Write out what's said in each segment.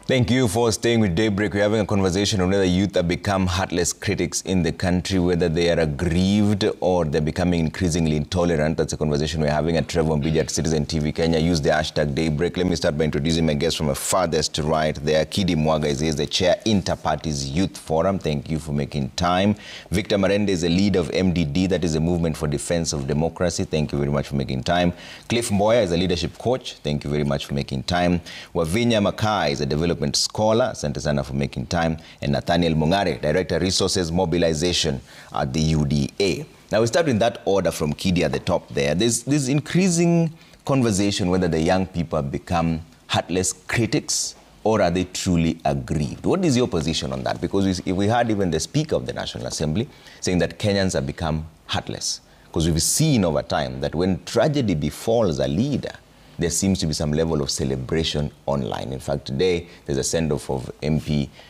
Thank you for staying with Daybreak. We're having a conversation on whether youth have become heartless critics in the country, whether they are aggrieved or they're becoming increasingly intolerant. That's a conversation we're having at Trevor Mbidi at Citizen TV Kenya. Use the hashtag Daybreak. Let me start by introducing my guest from the farthest right there. Kidi Mwaga is the chair, Interparties Youth Forum. Thank you for making time. Victor Marende is the leader of MDD, that is a movement for defense of democracy. Thank you very much for making time. Cliff Mboya is a leadership coach. Thank you very much for making time. Wavinya Makai is a development scholar. Asante sana for making time. And Nathaniel Mungare, Director Resources Mobilization at the UDA. Now we start in that order from Kidi at the top there. There's this increasing conversation whether the young people have become heartless critics or are they truly aggrieved. What is your position on that? Because we heard even the Speaker of the National Assembly saying that Kenyans have become heartless. Because we've seen over time that when tragedy befalls a leader, there seems to be some level of celebration online. In fact, today, there's a send-off of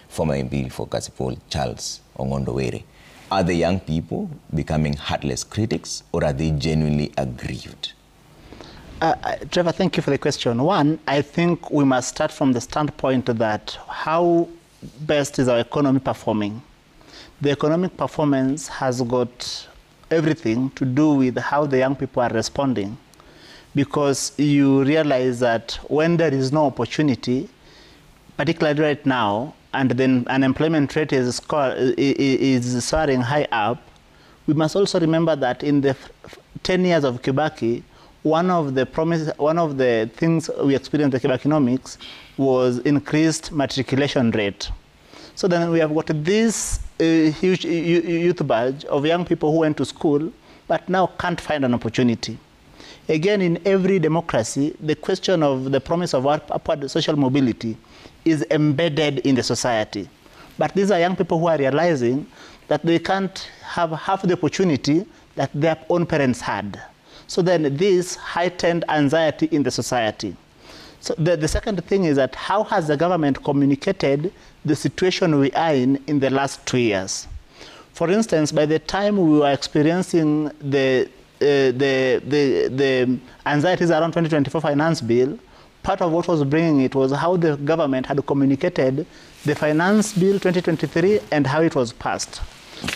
former MP for Kasipul, Charles Ongondowere. Are the young people becoming heartless critics or are they genuinely aggrieved? Trevor, thank you for the question. One, I think we must start from the standpoint that how best is our economy performing? The economic performance has got everything to do with how the young people are responding. Because you realize that when there is no opportunity, particularly right now, and then unemployment rate is soaring high up, we must also remember that in the 10 years of Kibaki, one of the things we experienced with Kibakinomics was increased matriculation rate. So then we have got this huge youth bulge of young people who went to school, but now can't find an opportunity. Again, in every democracy, the question of the promise of upward social mobility is embedded in the society. But these are young people who are realizing that they can't have half the opportunity that their own parents had. So then this heightened anxiety in the society. So the second thing is that how has the government communicated the situation we are in the last 2 years? For instance, by the time we were experiencing the anxieties around 2024 finance bill, part of what was bringing it was how the government had communicated the finance bill 2023 and how it was passed.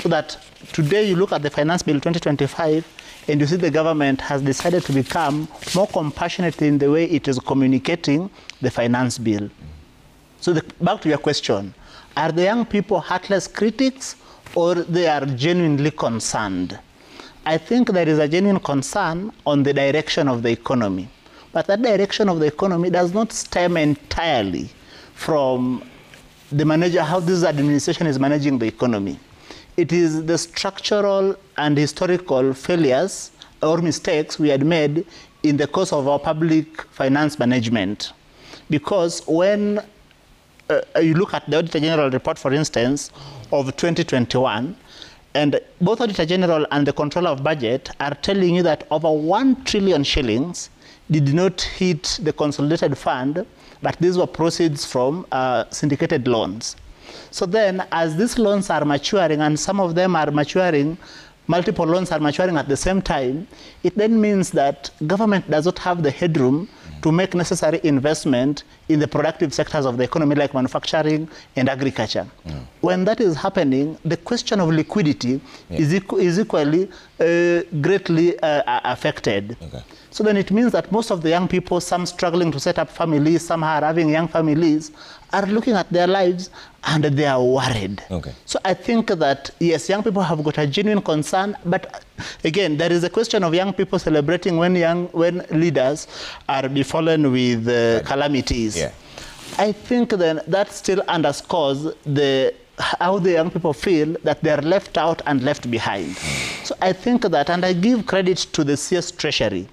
So that today you look at the finance bill 2025 and you see the government has decided to become more compassionate in the way it is communicating the finance bill. So back to your question, are the young people heartless critics or they are genuinely concerned? I think there is a genuine concern on the direction of the economy. But that direction of the economy does not stem entirely from how this administration is managing the economy. It is the structural and historical failures or mistakes we had made in the course of our public finance management. Because when you look at the Auditor General report, for instance, of 2021, and both Auditor General and the Controller of Budget are telling you that over 1 trillion shillings did not hit the consolidated fund, but these were proceeds from syndicated loans. So then, as these loans are maturing, and some of them are maturing, multiple loans are maturing at the same time, it then means that government does not have the headroom to make necessary investment in the productive sectors of the economy like manufacturing and agriculture. When that is happening, the question of liquidity is equally greatly affected. Okay. So then it means that most of the young people, some struggling to set up families, some are having young families, are looking at their lives and they are worried. Okay. So I think that, yes, young people have got a genuine concern, but again, there is a question of young people celebrating when leaders are befallen with calamities. Yeah. I think then that still underscores how the young people feel that they are left out and left behind. So I think that, and I give credit to the CS Treasury,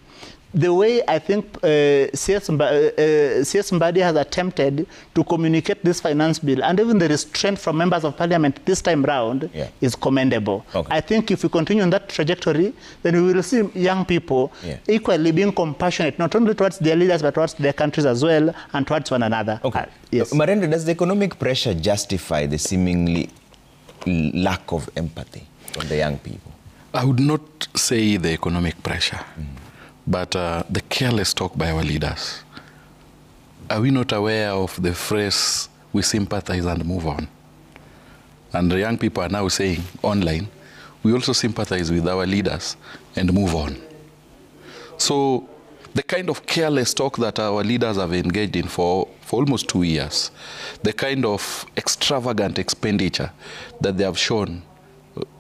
the way I think CS Mbadi has attempted to communicate this finance bill and even the restraint from members of parliament this time round is commendable. Okay. I think if we continue on that trajectory, then we will see young people equally being compassionate, not only towards their leaders, but towards their countries as well and towards one another. Okay. Yes. Marende, does the economic pressure justify the seemingly lack of empathy from the young people? I would not say the economic pressure. But the careless talk by our leaders. Are we not aware of the phrase, we sympathize and move on. And the young people are now saying online, we also sympathize with our leaders and move on. So the kind of careless talk that our leaders have engaged in for almost 2 years, the kind of extravagant expenditure that they have shown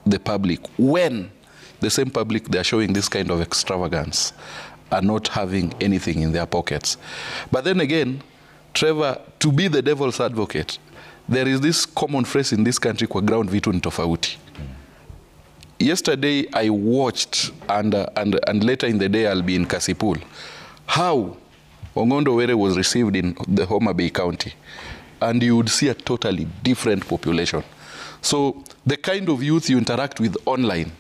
the public, when the same public they are showing this kind of extravagance are not having anything in their pockets. But then again, Trevor, to be the devil's advocate, there is this common phrase in this country, kwa ground vitu ni tofauti. Yesterday I watched, and later in the day I'll be in Kasipul, how Ongondo Were was received in the Homa Bay County. And you would see a totally different population. So the kind of youth you interact with online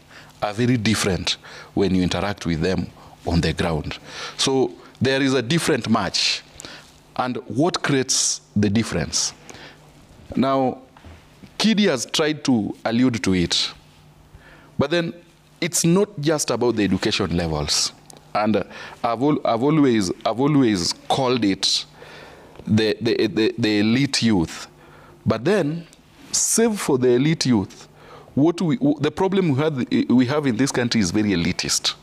are very different when you interact with them on the ground. So there is a different match. And what creates the difference? Now, Kidi has tried to allude to it. But then it's not just about the education levels. And I've always called it the elite youth. But then, save for the elite youth, the problem we have in this country is very elitist.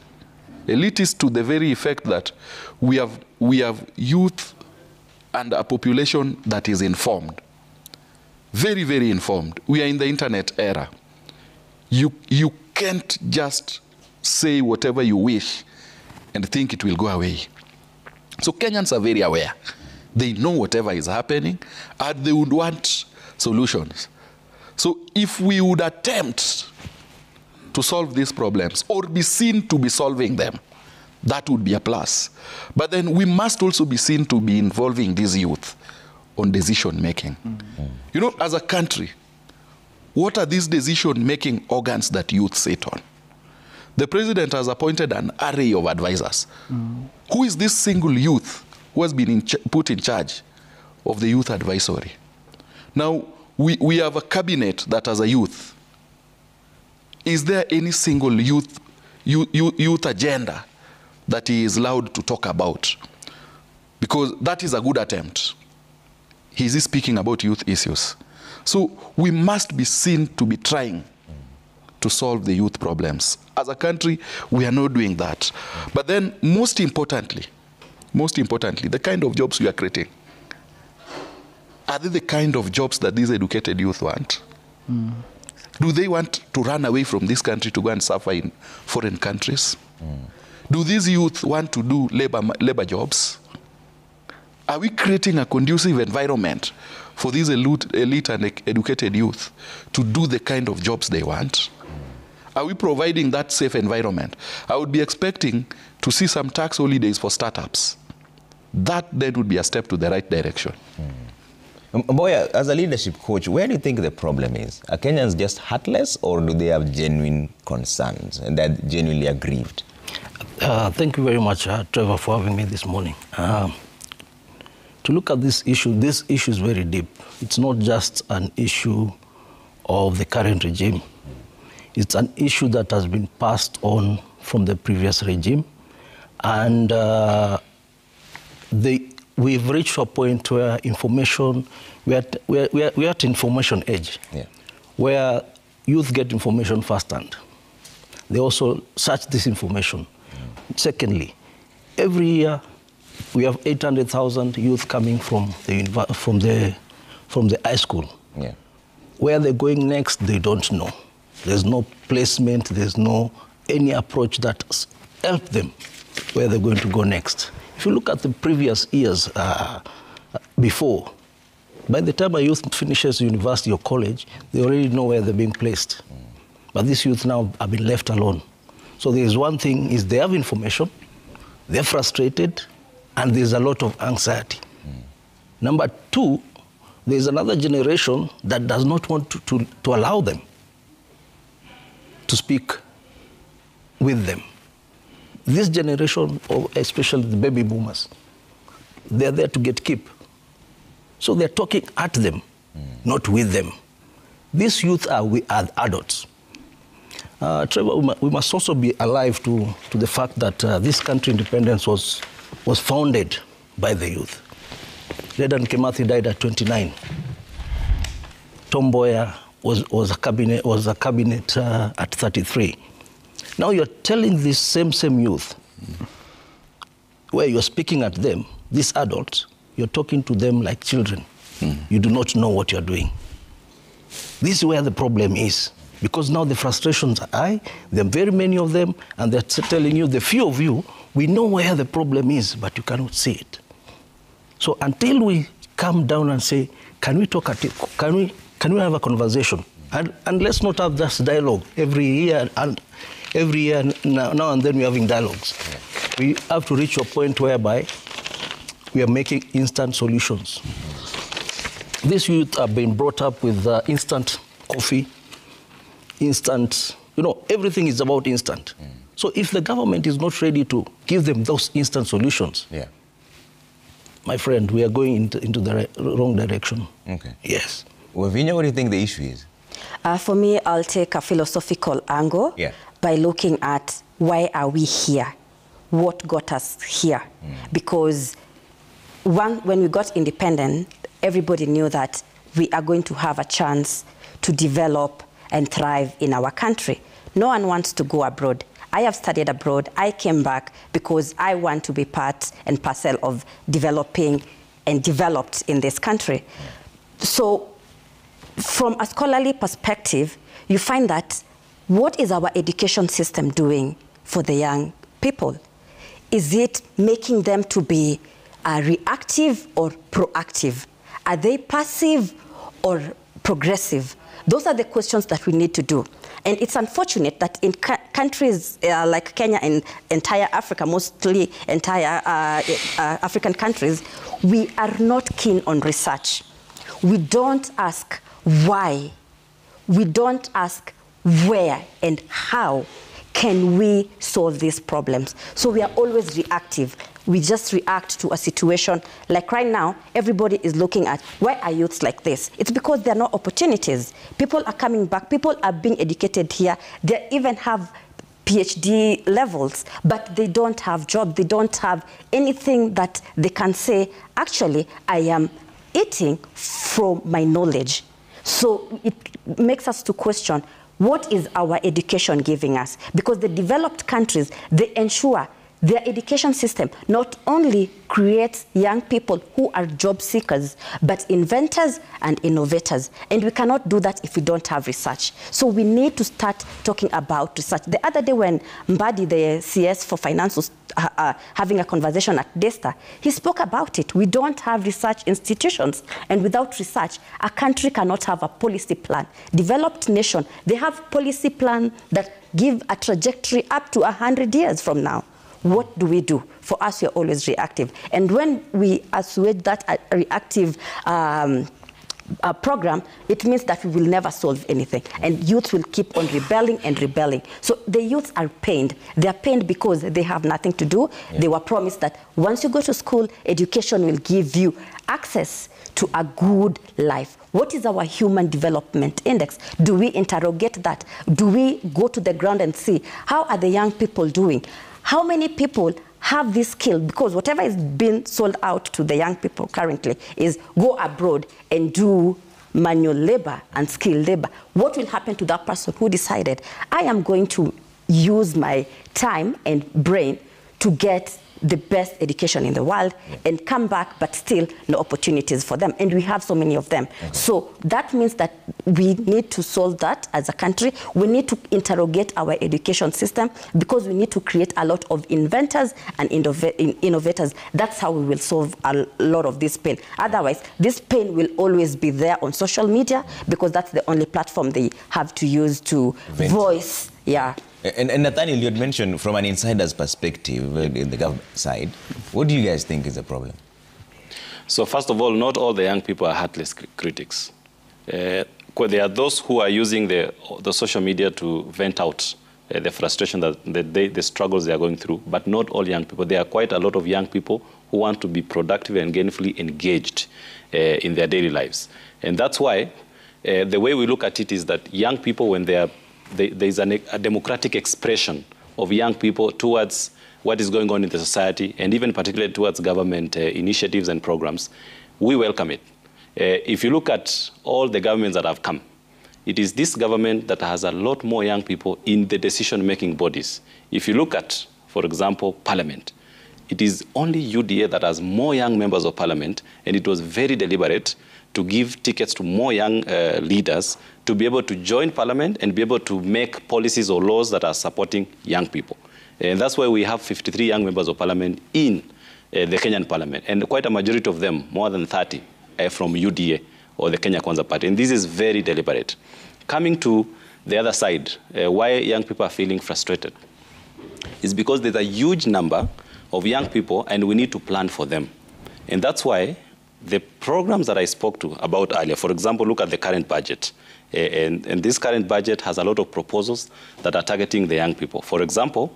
Elitist to the very effect that we have youth and a population that is informed. Very, very informed. We are in the internet era. You can't just say whatever you wish and think it will go away. So Kenyans are very aware. They know whatever is happening and they would want solutions. So if we would attempt to solve these problems or be seen to be solving them, that would be a plus. But then we must also be seen to be involving these youth on decision making. Mm-hmm. You know, as a country, what are these decision-making organs that youth sit on? The president has appointed an array of advisors. Mm. Who is this single youth who has been put in charge of the youth advisory? Now, we have a cabinet that has a youth. Is there any single youth agenda that he is allowed to talk about? Because that is a good attempt. He is speaking about youth issues. So we must be seen to be trying to solve the youth problems. As a country, we are not doing that. But then, most importantly, the kind of jobs we are creating, are they the kind of jobs that these educated youth want? Mm. Do they want to run away from this country to go and suffer in foreign countries? Mm. Do these youth want to do labor jobs? Are we creating a conducive environment for these elite and educated youth to do the kind of jobs they want? Are we providing that safe environment? I would be expecting to see some tax holidays for startups. That then would be a step to the right direction. Boya, as a leadership coach, where do you think the problem is? Are Kenyans just heartless, or do they have genuine concerns and they're genuinely aggrieved? Thank you very much, Trevor, for having me this morning. To look at this issue is very deep. It's not just an issue of the current regime. It's an issue that has been passed on from the previous regime. And we've reached a point where information, we're at information age, yeah, where youth get information firsthand. They also search this information. Secondly, every year, we have 800,000 youth coming from the high school. Yeah. Where they're going next, they don't know. There's no placement, there's no any approach that helps them where they're going to go next. If you look at the previous years before, by the time a youth finishes university or college, they already know where they're being placed. But these youth now have been left alone. So there's one thing, is they have information, they're frustrated, and there's a lot of anxiety. Number two, there's another generation that does not want to allow them to speak with them. This generation, especially the baby boomers, they're there to get keep. So they're talking at them, not with them. These youth are adults. Trevor, we must also be alive to the fact that this country independence was founded by the youth. Dedan Kimathi died at 29. Tom Mboya was a cabinet at 33. Now you're telling this same youth, where you're speaking at them, these adults, you're talking to them like children. You do not know what you're doing. This is where the problem is. Because now the frustrations are high, there are very many of them, and they're telling you, the few of you, we know where the problem is, but you cannot see it. So until we come down and say, can we talk at it? Can we have a conversation? And let's not have this dialogue every year, and every year now and then we're having dialogues. We have to reach a point whereby we are making instant solutions. These youth are being brought up with instant coffee, instant, everything is about instant. So if the government is not ready to give them those instant solutions, my friend, we are going into the wrong direction. Okay. Yes. Wavinya, what do you think the issue is? For me, I'll take a philosophical angle by looking at why are we here? What got us here? Because when we got independent, everybody knew that we are going to have a chance to develop and thrive in our country. No one wants to go abroad. I have studied abroad. I came back because I want to be part and parcel of developing and developed in this country. So from a scholarly perspective, you find that what is our education system doing for the young people? Is it making them to be reactive or proactive? Are they passive or progressive? Those are the questions that we need to do. And it's unfortunate that in countries like Kenya and entire Africa, mostly entire African countries, we are not keen on research. We don't ask why. We don't ask where and how can we solve these problems. So we are always reactive. We just react to a situation. Like right now, everybody is looking at why are youths like this? It's because there are no opportunities. People are coming back. People are being educated here. They even have PhD levels, but they don't have jobs. They don't have anything that they can say, actually, I am eating from my knowledge. So it makes us to question, what is our education giving us? Because the developed countries, they ensure their education system not only creates young people who are job seekers, but inventors and innovators. And we cannot do that if we don't have research. So we need to start talking about research. The other day when Mbadi, the CS for Finance, was having a conversation at DESTA, he spoke about it. We don't have research institutions. And without research, a country cannot have a policy plan. Developed nation, they have policy plans that give a trajectory up to 100 years from now. What do we do? For us, we're always reactive. And when we assuage that reactive program, it means that we will never solve anything. And youth will keep on rebelling and rebelling. So the youths are pained. They are pained because they have nothing to do. They were promised that once you go to school, education will give you access to a good life. What is our human development index? Do we interrogate that? Do we go to the ground and see how are the young people doing? How many people have this skill? Because whatever is being sold out to the young people currently is go abroad and do manual labor and skilled labor. What will happen to that person who decided, I am going to use my time and brain to get the best education in the world and come back, but still no opportunities for them. And we have so many of them. So that means that we need to solve that as a country. We need to interrogate our education system because we need to create a lot of inventors and innovators. That's how we will solve a lot of this pain. Otherwise, this pain will always be there on social media because that's the only platform they have to use to voice. And Nathaniel, you had mentioned from an insider's perspective in the government side, what do you guys think is the problem? So first of all, not all the young people are heartless critics. There are those who are using the social media to vent out the frustration, the struggles they are going through, but not all young people. There are quite a lot of young people who want to be productive and gainfully engaged in their daily lives. And that's why the way we look at it is that young people, when there is a democratic expression of young people towards what is going on in the society, and even particularly towards government initiatives and programs, we welcome it. If you look at all the governments that have come, it is this government that has a lot more young people in the decision-making bodies. If you look at, for example, Parliament, it is only UDA that has more young members of Parliament, and it was very deliberate to give tickets to more young leaders to be able to join Parliament and be able to make policies or laws that are supporting young people. And that's why we have 53 young members of Parliament in the Kenyan Parliament, and quite a majority of them, more than 30, from UDA or the Kenya Kwanza Party. And this is very deliberate. Coming to the other side, why young people are feeling frustrated is because there's a huge number of young people and we need to plan for them. And that's why the programs that I spoke to about earlier, for example, look at the current budget. And this current budget has a lot of proposals that are targeting the young people. For example,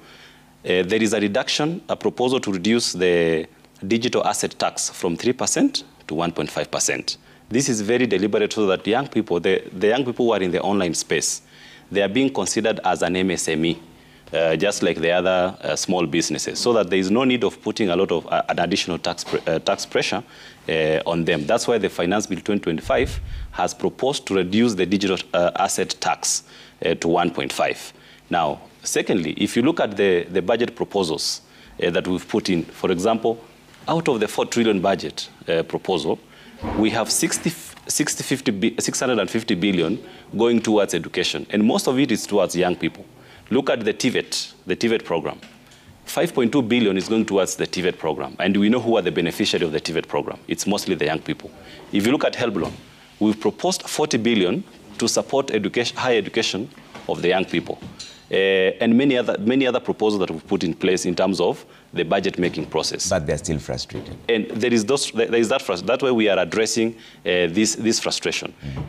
there is a reduction, a proposal to reduce the digital asset tax from 3% to 1.5%. This is very deliberate so that young people, the young people who are in the online space, they are being considered as an MSME, just like the other small businesses, so that there is no need of putting a lot of an additional tax pressure on them. That's why the Finance Bill 2025 has proposed to reduce the digital asset tax to 1.5. Now, secondly, if you look at the budget proposals that we've put in, for example, out of the 4 trillion budget proposal, we have 650 billion going towards education, and most of it is towards young people. Look at the TVET program. 5.2 billion is going towards the TVET program, and we know who are the beneficiaries of the TVET program. It's mostly the young people. If you look at HELB loan, we've proposed 40 billion to support higher education of the young people. And many other proposals that we've put in place in terms of the budget-making process. But they're still frustrated. And there is that frustration. That's why we are addressing this frustration. Mm-hmm.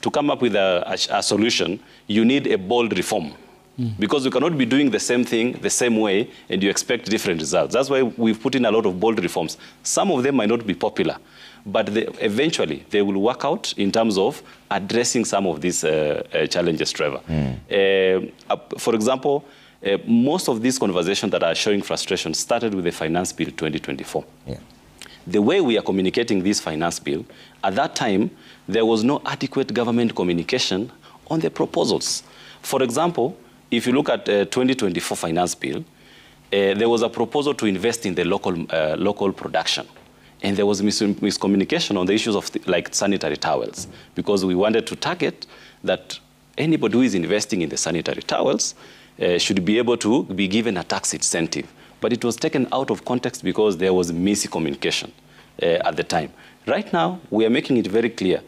To come up with a solution, you need a bold reform. Mm. Because you cannot be doing the same thing the same way and you expect different results. That's why we've put in a lot of bold reforms. Some of them might not be popular, but eventually they will work out in terms of addressing some of these challenges, Trevor. Mm. For example, most of these conversations that are showing frustration started with the Finance Bill 2024. Yeah. The way we are communicating this Finance Bill, at that time, there was no adequate government communication on the proposals. For example, if you look at 2024 Finance Bill, there was a proposal to invest in the local production. And there was miscommunication on the issues of like sanitary towels, because we wanted to target that anybody who is investing in the sanitary towels should be able to be given a tax incentive. But it was taken out of context because there was miscommunication at the time. Right now, we are making it very clear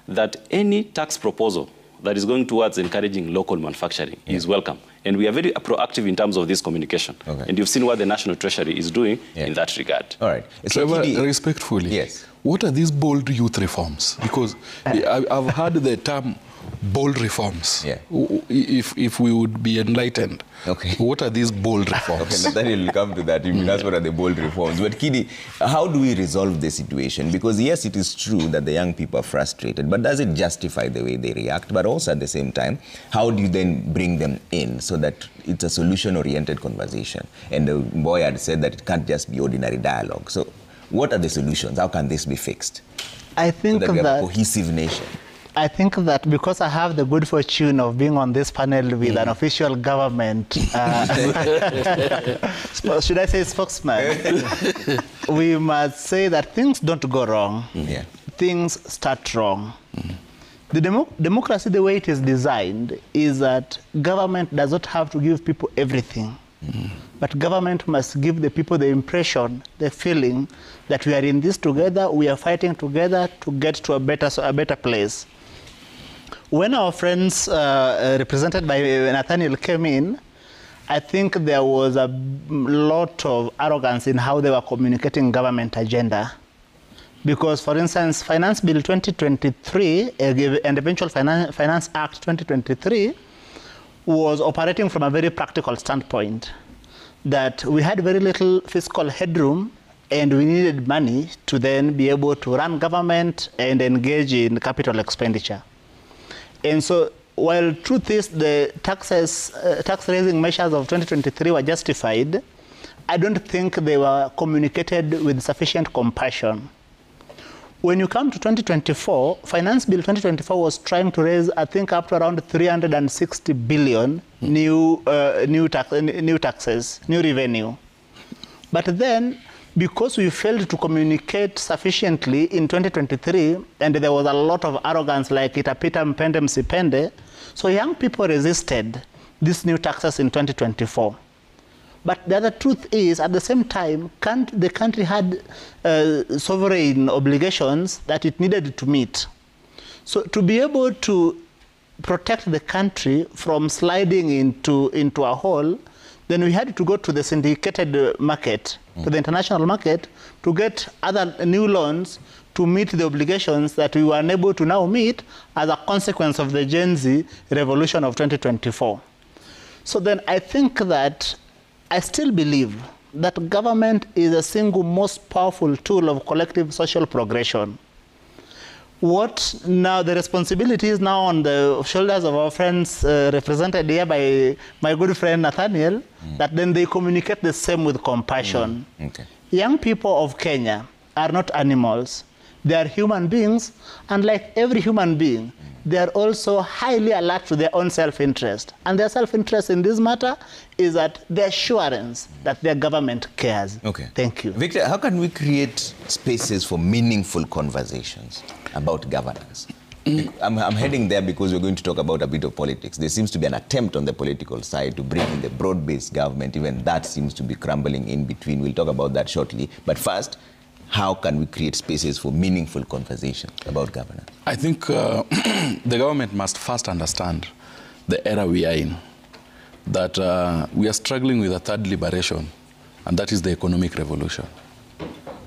that any tax proposal that is going towards encouraging local manufacturing is welcome. And we are very proactive in terms of this communication. Okay. And you've seen what the National Treasury is doing in that regard. All right. Trevor, respectfully, yes. What are these bold youth reforms? Because I've heard the term bold reforms. Yeah. If we would be enlightened. Okay. What are these bold reforms? Okay, Nathaniel will come to that. You can ask what are the bold reforms. But Kidi, how do we resolve the situation? Because yes, it is true that the young people are frustrated, but does it justify the way they react? But also at the same time, how do you then bring them in so that it's a solution-oriented conversation? And the boy had said that it can't just be ordinary dialogue. So what are the solutions? How can this be fixed? I think so that we have a cohesive nation. I think that because I have the good fortune of being on this panel with an official government, should I say spokesman, we must say that things don't go wrong. Yeah. Things start wrong. The democracy, the way it is designed, is that government does not have to give people everything. But government must give the people the impression, the feeling that we are in this together, we are fighting together to get to a better place. When our friends represented by Nathaniel came in, I think there was a lot of arrogance in how they were communicating government agenda. Because, for instance, Finance Bill 2023 and eventual Finance Act 2023 was operating from a very practical standpoint, that we had very little fiscal headroom and we needed money to then be able to run government and engage in capital expenditure. And so, while truth is the tax-raising measures of 2023 were justified, I don't think they were communicated with sufficient compassion. When you come to 2024, Finance Bill 2024 was trying to raise, I think, up to around 360 billion new taxes, new revenue. But then, because we failed to communicate sufficiently in 2023, and there was a lot of arrogance, like itapita mpende msipende, so young people resisted these new taxes in 2024. But the other truth is, at the same time, the country had sovereign obligations that it needed to meet. So to be able to protect the country from sliding into a hole, then we had to go to the syndicated market, to the international market, to get other new loans to meet the obligations that we were unable to now meet as a consequence of the Gen Z revolution of 2024. So then I think that I still believe that government is the single most powerful tool of collective social progression. What now, the responsibility is now on the shoulders of our friends represented here by my good friend Nathaniel, that then they communicate the same with compassion. Okay. Young people of Kenya are not animals. They are human beings, and like every human being, they are also highly alert to their own self-interest. And their self-interest in this matter is that the assurance that their government cares. Okay. Thank you. Victor, how can we create spaces for meaningful conversations about governance? I'm heading there because we're going to talk about a bit of politics. There seems to be an attempt on the political side to bring in the broad-based government. Even that seems to be crumbling in between. We'll talk about that shortly. But first, how can we create spaces for meaningful conversation about governance? I think the government must first understand the era we are in, that we are struggling with a third liberation, and that is the economic revolution.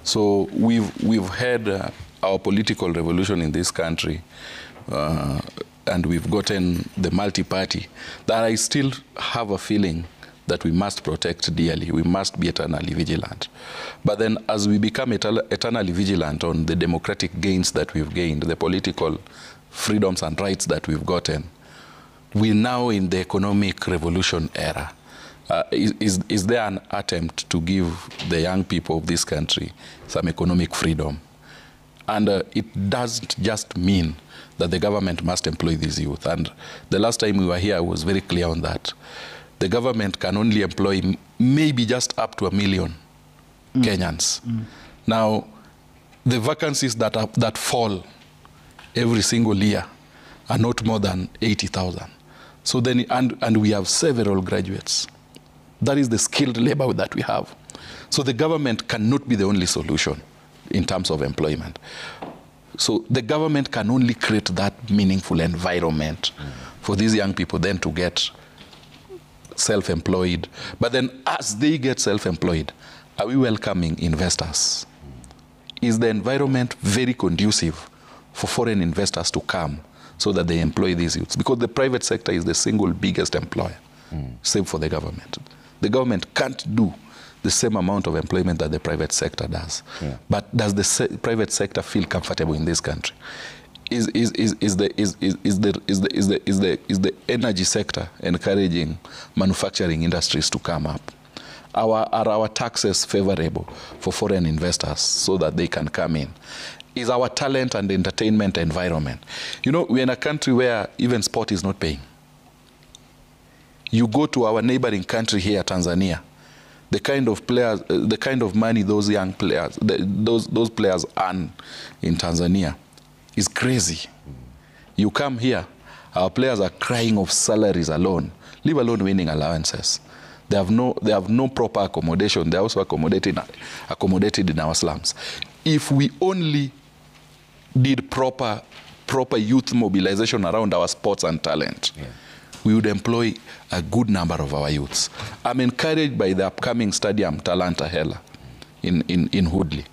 So we've had our political revolution in this country, and we've gotten the multi-party, that I still have a feeling that we must protect dearly. We must be eternally vigilant. But then as we become eternally vigilant on the democratic gains that we've gained, the political freedoms and rights that we've gotten, we're now in the economic revolution era. Is there an attempt to give the young people of this country some economic freedom? And it doesn't just mean that the government must employ these youth. And the last time we were here, I was very clear on that. The government can only employ maybe just up to 1 million Kenyans. Now, the vacancies that fall every single year are not more than 80,000. So then, and we have several graduates. That is the skilled labor that we have. So the government cannot be the only solution in terms of employment. So the government can only create that meaningful environment for these young people then to get self-employed. But then as they get self-employed, are we welcoming investors? Is the environment very conducive for foreign investors to come so that they employ these youths? Because the private sector is the single biggest employer, save for the government. The government can't do the same amount of employment that the private sector does. But does the private sector feel comfortable in this country? Is the energy sector encouraging manufacturing industries to come up? Are our taxes favorable for foreign investors so that they can come in? Is our talent and entertainment environment? You know, we're in a country where even sport is not paying. You go to our neighboring country here, Tanzania, the kind of players, the kind of money those young players, those players earn in Tanzania is crazy. You come here, our players are crying of salaries alone, leave alone winning allowances. They have no proper accommodation. They're also accommodated in our slums. If we only did proper youth mobilization around our sports and talent, we would employ a good number of our youths. I'm encouraged by the upcoming stadium, Talanta Hela, in Hoodley.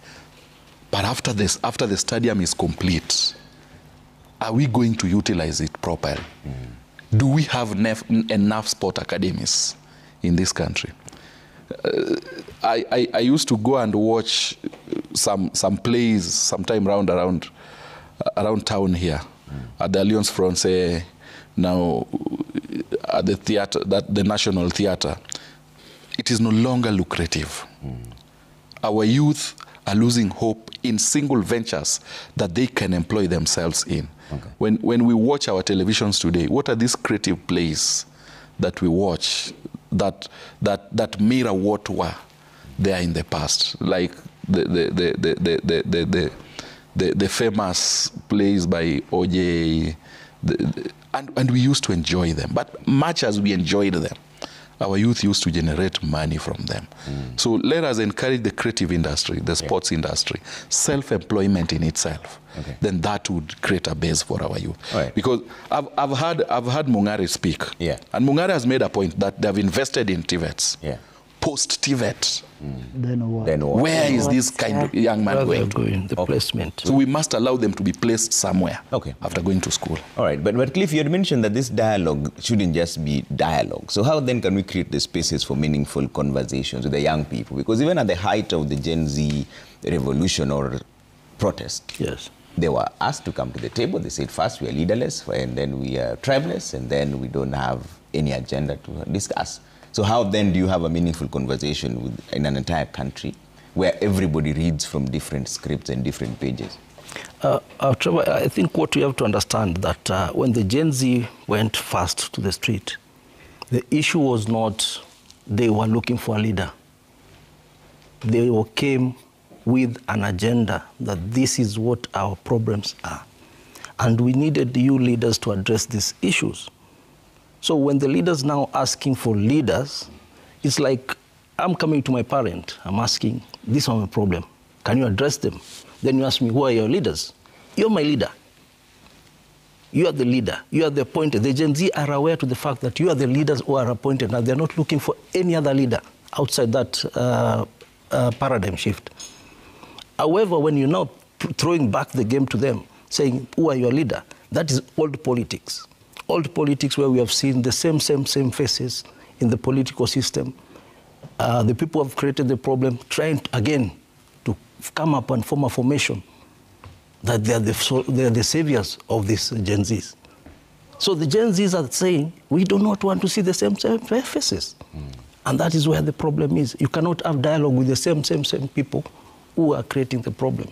But after the stadium is complete, are we going to utilize it properly? Do we have enough sport academies in this country? I used to go and watch some plays sometime around town here at the Alliance Française, now at the theater, the National Theatre. It is no longer lucrative. Our youth are losing hope in single ventures that they can employ themselves in. Okay. When we watch our televisions today, what are these creative plays that we watch that mirror what were there in the past, like the famous plays by O.J. And we used to enjoy them. But much as we enjoyed them, our youth used to generate money from them. So let us encourage the creative industry, the sports industry, self-employment in itself. Okay. Then that would create a base for our youth. Right. Because I've heard Mungare speak, and Mungare has made a point that they've invested in TVETs. Yeah. Post-TVET. Then what? Where is this kind of young man going to? The placement. So we must allow them to be placed somewhere after going to school. All right, but Cliff, you had mentioned that this dialogue shouldn't just be dialogue. So how then can we create the spaces for meaningful conversations with the young people? Because even at the height of the Gen Z revolution or protest, they were asked to come to the table. They said, first we are leaderless, and then we are tribeless, and then we don't have any agenda to discuss. So how then do you have a meaningful conversation in an entire country where everybody reads from different scripts and different pages? Trevor, I think what we have to understand that when the Gen Z went first to the street, the issue was not they were looking for a leader. They came with an agenda that this is what our problems are. And we needed you leaders to address these issues. So when the leaders now asking for leaders, it's like I'm coming to my parent, I'm asking, this is my problem, can you address them? Then you ask me, who are your leaders? You're my leader. You are the leader, you are the appointed. The Gen Z are aware to the fact that you are the leaders who are appointed, and they're not looking for any other leader outside that paradigm shift. However, when you're now throwing back the game to them, saying, who are your leader? That is old politics. Old politics where we have seen the same faces in the political system. The people who have created the problem trying again to come up and form a formation that they are the saviors of these Gen Zs. So the Gen Zs are saying, we do not want to see the same faces. And that is where the problem is. You cannot have dialogue with the same people who are creating the problem.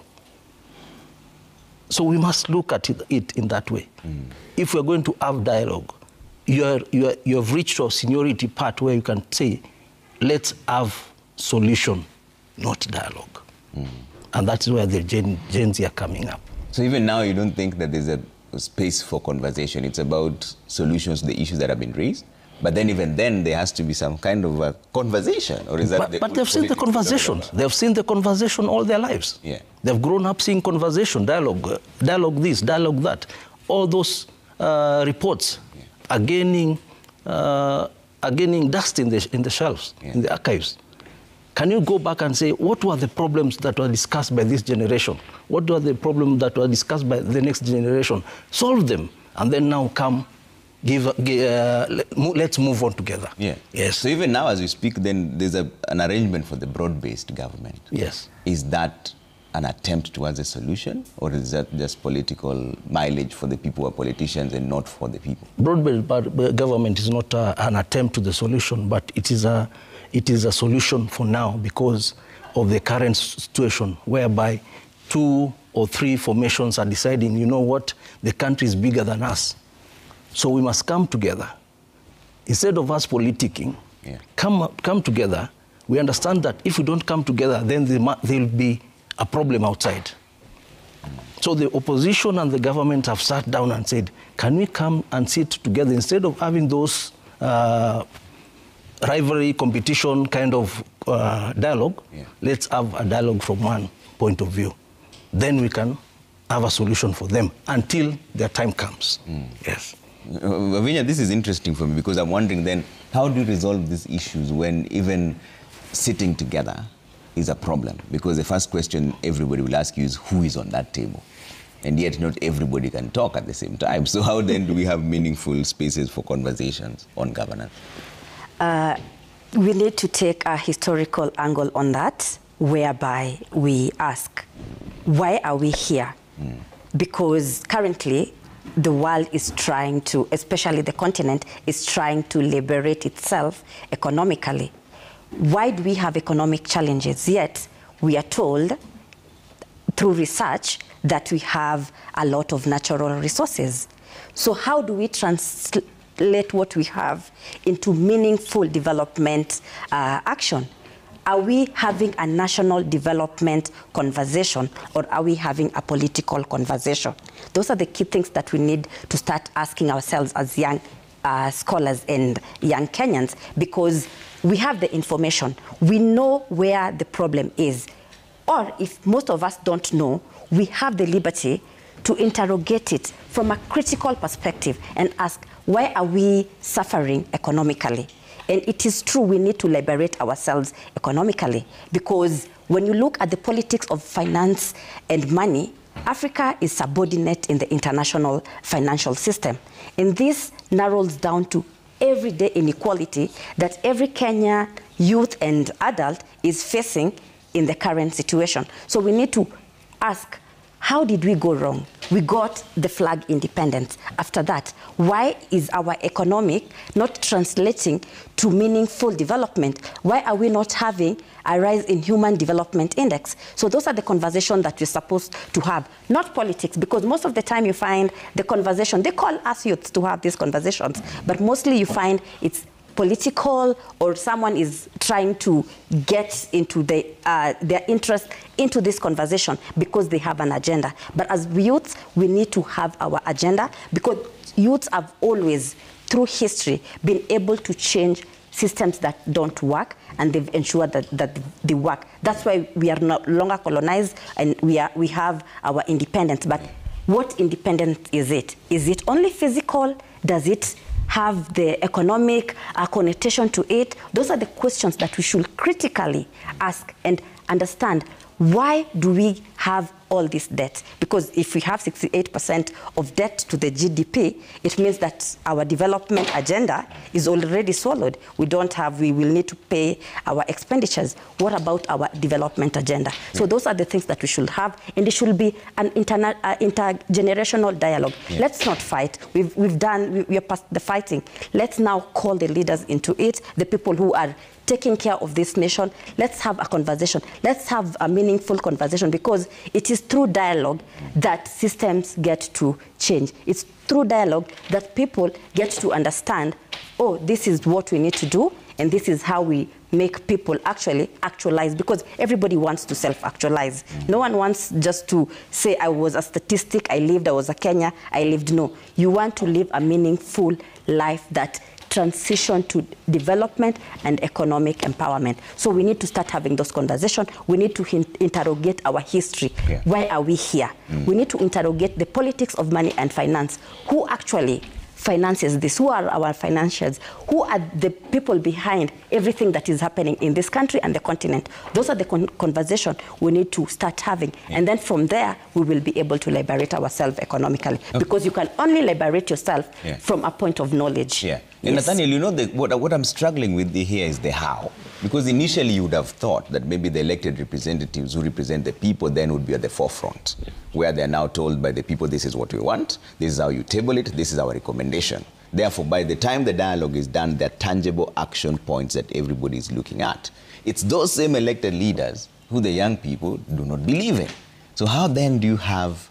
So we must look at it in that way. If we're going to have dialogue, you have reached a seniority part where you can say, let's have solution, not dialogue. And that's where the Gen Z are coming up. So even now you don't think that there's a space for conversation. It's about solutions to the issues that have been raised? But then even then, there has to be some kind of a conversation, or is that? But they've seen the conversation. They've seen the conversation all their lives. Yeah. They've grown up seeing conversation, dialogue this, dialogue that. All those reports are gaining dust in the shelves, in the archives. Can you go back and say, what were the problems that were discussed by this generation? What were the problems that were discussed by the next generation? Solve them, and then now come. Let's move on together. Yeah. Yes. So even now, as we speak, then there's an arrangement for the broad-based government. Yes. Is that an attempt towards a solution, or is that just political mileage for the people who are politicians and not for the people? Broad-based government is not an attempt to the solution, but it is a solution for now because of the current situation, whereby 2 or 3 formations are deciding, you know what, the country is bigger than us. So we must come together. Instead of us politicking, come together. We understand that if we don't come together, then there will be a problem outside. So the opposition and the government have sat down and said, can we come and sit together instead of having those rivalry, competition kind of dialogue? Let's have a dialogue from one point of view. Then we can have a solution for them until their time comes. Yes. Vinya, this is interesting for me because I'm wondering then, how do you resolve these issues when even sitting together is a problem? Because the first question everybody will ask you is, who is on that table? And yet not everybody can talk at the same time. So how then do we have meaningful spaces for conversations on governance? We need to take a historical angle on that, whereby we ask, why are we here? Because currently, the world is trying to, especially the continent, is trying to liberate itself economically. Why do we have economic challenges? Yet we are told through research that we have a lot of natural resources. So how do we translate what we have into meaningful development action? Are we having a national development conversation, or are we having a political conversation? Those are the key things that we need to start asking ourselves as young scholars and young Kenyans, because we have the information. We know where the problem is. Or if most of us don't know, we have the liberty to interrogate it from a critical perspective and ask, why are we suffering economically? And it is true, we need to liberate ourselves economically, because when you look at the politics of finance and money, Africa is subordinate in the international financial system. And this narrows down to everyday inequality that every Kenyan youth and adult is facing in the current situation. So we need to ask, how did we go wrong? We got the flag independence. After that, why is our economic not translating to meaningful development? Why are we not having a rise in human development index? So those are the conversations that we're supposed to have, not politics, because most of the time you find the conversation, they call us youths to have these conversations, but mostly you find it's political, or someone is trying to get into their interest into this conversation because they have an agenda. But as youths, we need to have our agenda, because youths have always, through history, been able to change systems that don't work, and they've ensured that they work. That's why we are no longer colonized, and we have our independence. But what independence is it? Is it only physical? Does it have the economic connotation to it? Those are the questions that we should critically ask and understand. Why do we have all this debt? Because if we have 68% of debt to the GDP, it means that our development agenda is already swallowed. We will need to pay our expenditures. What about our development agenda? So those are the things that we should have, and it should be an intergenerational dialogue. Yeah. Let's not fight. We are past the fighting. Let's now call the leaders into it, the people who are taking care of this nation. Let's have a conversation. Let's have a meaningful conversation, because it is through dialogue that systems get to change. It's through dialogue that people get to understand, oh, this is what we need to do, and this is how we make people actually actualize, because everybody wants to self-actualize. No one wants just to say, I was a statistic, I was a Kenya, I lived. No, you want to live a meaningful life that transition to development and economic empowerment. So we need to start having those conversations. We need to interrogate our history. Yeah. Why are we here? We need to interrogate the politics of money and finance. Who actually finances this? Who are our financiers? Who are the people behind everything that is happening in this country and the continent? Those are the conversations we need to start having. Yeah. And then from there, we will be able to liberate ourselves economically. Okay. Because you can only liberate yourself from a point of knowledge. Yeah. And yes. Nathaniel, you know, what I'm struggling with here is the how. Because initially you would have thought that maybe the elected representatives who represent the people then would be at the forefront, where they're now told by the people, this is what we want, this is how you table it, this is our recommendation. Therefore, by the time the dialogue is done, there are tangible action points that everybody is looking at. It's those same elected leaders who the young people do not believe in. So how then do you have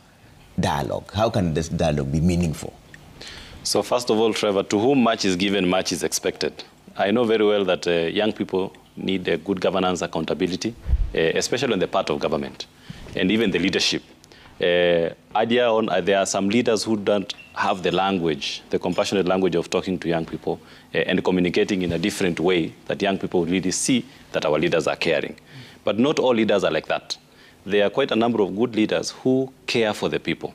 dialogue? How can this dialogue be meaningful? So first of all, Trevor, to whom much is given, much is expected. I know very well that young people need good governance, accountability, especially on the part of government and even the leadership. Earlier on, there are some leaders who don't have the language, the compassionate language of talking to young people and communicating in a different way that young people really see that our leaders are caring. But not all leaders are like that. There are quite a number of good leaders who care for the people.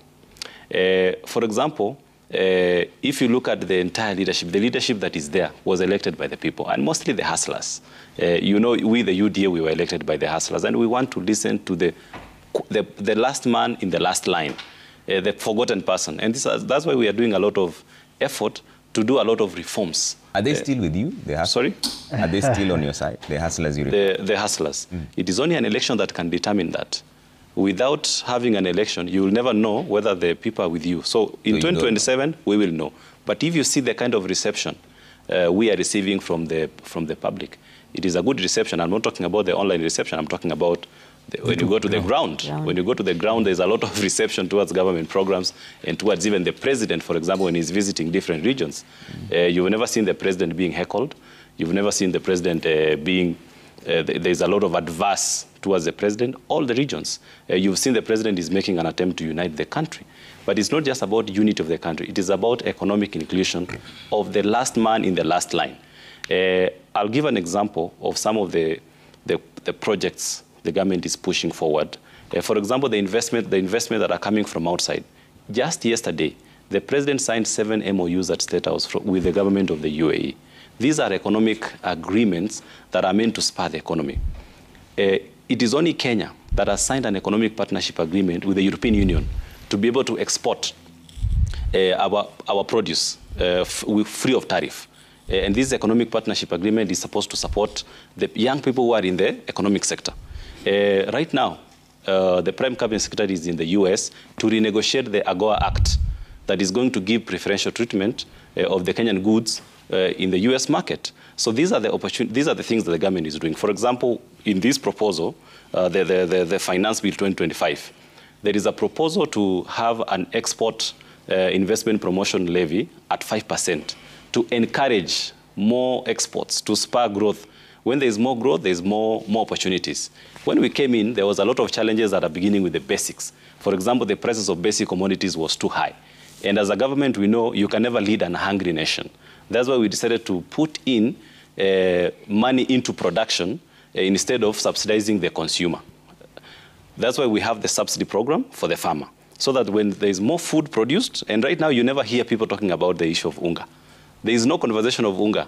For example, if you look at the entire leadership, the leadership that is there was elected by the people, and mostly the hustlers. You know, we, the UDA, we were elected by the hustlers, and we want to listen to the last man in the last line, the forgotten person. And that's why we are doing a lot of effort to do a lot of reforms. Are they still with you? Sorry? Are they still on your side, the hustlers? The hustlers. It is only an election that can determine that. Without having an election, you will never know whether the people are with you. So in 2027, we will know. But if you see the kind of reception we are receiving from the public, it is a good reception. I'm not talking about the online reception. I'm talking about When you go to the ground, there's a lot of reception towards government programs and towards even the president, for example, when he's visiting different regions. You've never seen the president being heckled. You've never seen the president there's a lot of adverse towards the president, all the regions. You've seen the president is making an attempt to unite the country. But it's not just about unity of the country. It is about economic inclusion of the last man in the last line. I'll give an example of some of the projects the government is pushing forward. For example, the investment that are coming from outside. Just yesterday, the president signed 7 MOUs at State House with the government of the UAE. These are economic agreements that are meant to spur the economy. It is only Kenya that has signed an economic partnership agreement with the European Union to be able to export our produce free of tariff. And this economic partnership agreement is supposed to support the young people who are in the economic sector. Right now, the Prime Cabinet Secretary is in the US to renegotiate the AGOA Act that is going to give preferential treatment of the Kenyan goods in the US market. So these are the things that the government is doing. For example, in this proposal, the Finance Bill 2025, there is a proposal to have an export investment promotion levy at 5% to encourage more exports, to spur growth. When there is more growth, there is more opportunities. When we came in, there was a lot of challenges at the beginning with the basics. For example, the prices of basic commodities was too high. And as a government, we know you can never lead a hungry nation. That's why we decided to put in money into production instead of subsidizing the consumer. That's why we have the subsidy program for the farmer, so that when there is more food produced, and right now you never hear people talking about the issue of unga. There is no conversation of unga.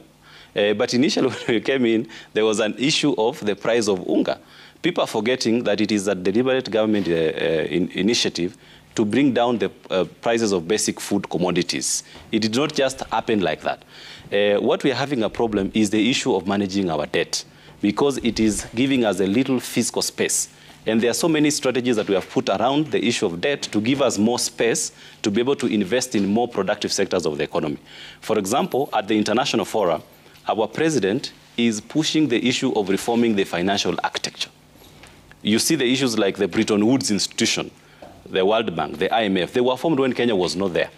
But initially when we came in, there was an issue of the price of unga. People are forgetting that it is a deliberate government initiative to bring down the prices of basic food commodities. It did not just happen like that. What we are having a problem is the issue of managing our debt, because it is giving us a little fiscal space. And there are so many strategies that we have put around the issue of debt to give us more space to be able to invest in more productive sectors of the economy. For example, at the international forum, our president is pushing the issue of reforming the financial architecture. You see the issues like the Bretton Woods institution, the World Bank, the IMF. They were formed when Kenya was not there.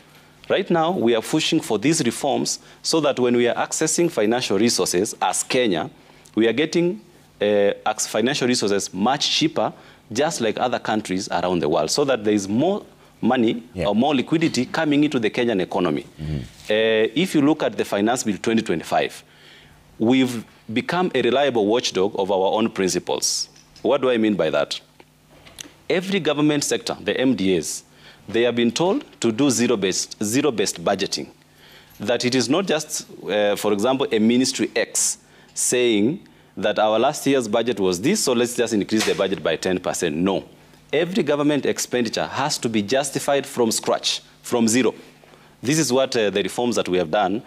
Right now, we are pushing for these reforms so that when we are accessing financial resources as Kenya, we are getting financial resources much cheaper, just like other countries around the world, so that there is more money or more liquidity coming into the Kenyan economy. If you look at the Finance Bill 2025, we've become a reliable watchdog of our own principles. What do I mean by that? Every government sector, the MDAs, they have been told to do zero-based budgeting. That it is not just, for example, a Ministry X saying that our last year's budget was this, so let's just increase the budget by 10%. No. Every government expenditure has to be justified from scratch, from zero. This is what the reforms that we have done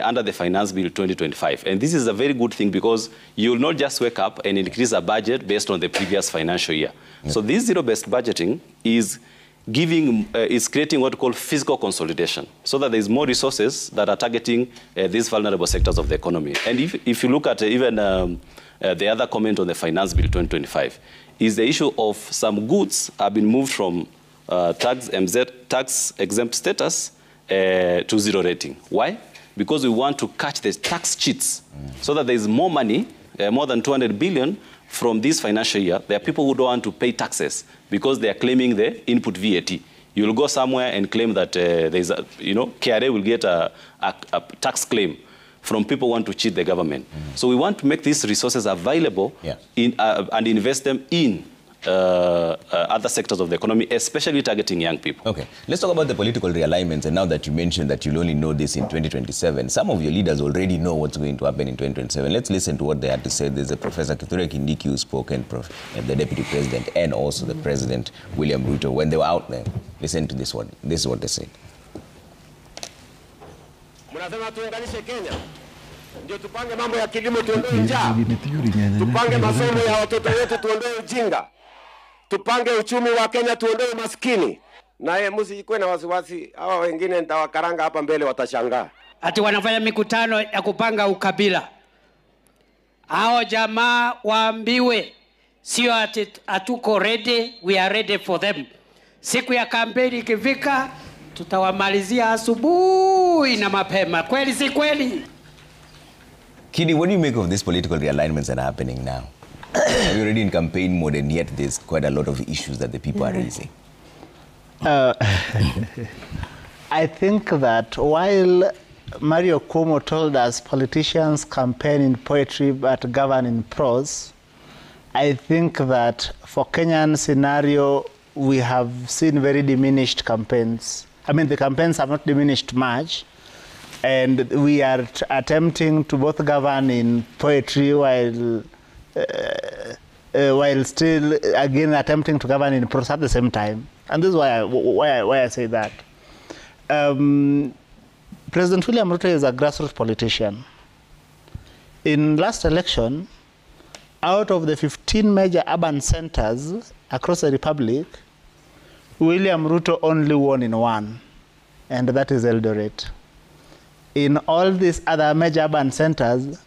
under the Finance Bill 2025. And this is a very good thing, because you will not just wake up and increase a budget based on the previous financial year. So this zero-based budgeting is creating what we call fiscal consolidation, so that there is more resources that are targeting these vulnerable sectors of the economy. And if you look at even the other comment on the Finance Bill 2025, is the issue of some goods have been moved from tax-exempt status to zero rating. Why? Because we want to catch the tax cheats, so that there is more money, more than 200 billion from this financial year. There are people who don't want to pay taxes because they are claiming the input VAT. You will go somewhere and claim that there's a, KRA will get a tax claim from people who want to cheat the government. So we want to make these resources available and invest them in other sectors of the economy, especially targeting young people. Okay, let's talk about the political realignments. And now that you mentioned that you'll only know this in 2027, some of your leaders already know what's going to happen in 2027. Let's listen to what they had to say. There's a Professor Kithure Kindiki who spoke, and the Deputy President, and also the President, William Ruto, when they were out there. Listen to this one. This is what they said. Mnasema tuunganishe Kenya. Ndio tupange mambo ya kilimo, tuondoe njaa. Tupange masomo ya watoto wetu, tuondoe ujinga. Tupange uchumi wa Kenya, tuondoe maskini. Naye msikuwe na wasiwasi, hawa wengine nitawakaranga hapa mbele watashangaa. Ati wanafanya mikutano ya kupanga ukabila. Hao jamaa waambiwe sio ati hatuko ready, we are ready for them. Siku ya kampeni ikifika, tutawamalizia asubuhi na mapema. Kweli si kweli? Kidi, what do you make of these political realignments that are happening now? We're already in campaign mode, and yet there's quite a lot of issues that the people are raising. I think that while Mario Cuomo told us politicians campaign in poetry but govern in prose, I think that for Kenyan scenario, we have seen very diminished campaigns. I mean, the campaigns have not diminished much, and we are attempting to both govern in poetry while still, again, attempting to govern in prose at the same time. And this is why I say that. President William Ruto is a grassroots politician. In last election, out of the 15 major urban centers across the Republic, William Ruto only won in one, and that is Eldoret. In all these other major urban centers,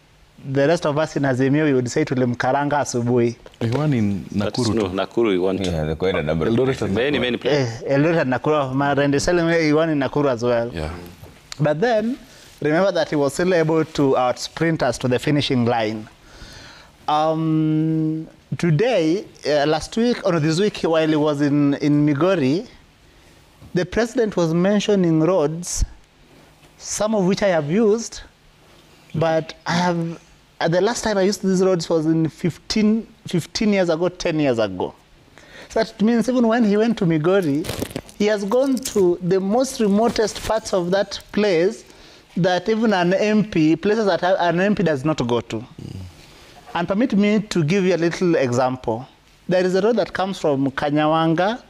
the rest of us in Azimio, we would say tulimkaranga asubuhi. He won in Nakuru. No, Nakuru he won. Yeah, quite a number. Many places. Eldoret and Nakuru. Randy Selling, he won in Nakuru as well. Yeah. But then, remember that he was still able to outsprint us to the finishing line. Today, last week, or this week, while he was in Migori, the president was mentioning roads, some of which I have used, but I have, the last time I used these roads was in 15 years ago, 10 years ago. So that means even when he went to Migori, he has gone to the most remotest parts of that place that even an MP, places that an MP does not go to. And permit me to give you a little example. There is a road that comes from Kanyawanga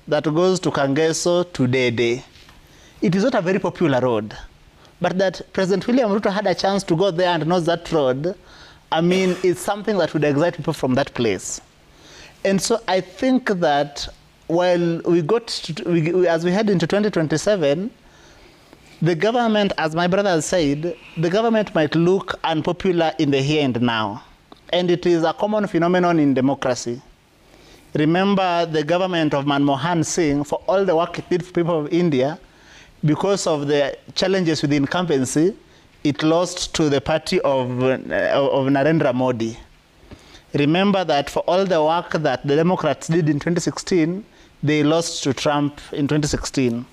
that goes to Kangeso to Dede. It is not a very popular road, but that President William Ruto had a chance to go there and knows that road, I mean, it's something that would excite people from that place. And so I think that while we got, as we head into 2027, the government, as my brother said, the government might look unpopular in the here and now. And it is a common phenomenon in democracy. Remember the government of Manmohan Singh, for all the work it did for people of India, because of the challenges with incumbency, it lost to the party of Narendra Modi. Remember that for all the work that the Democrats did in 2016, they lost to Trump in 2016.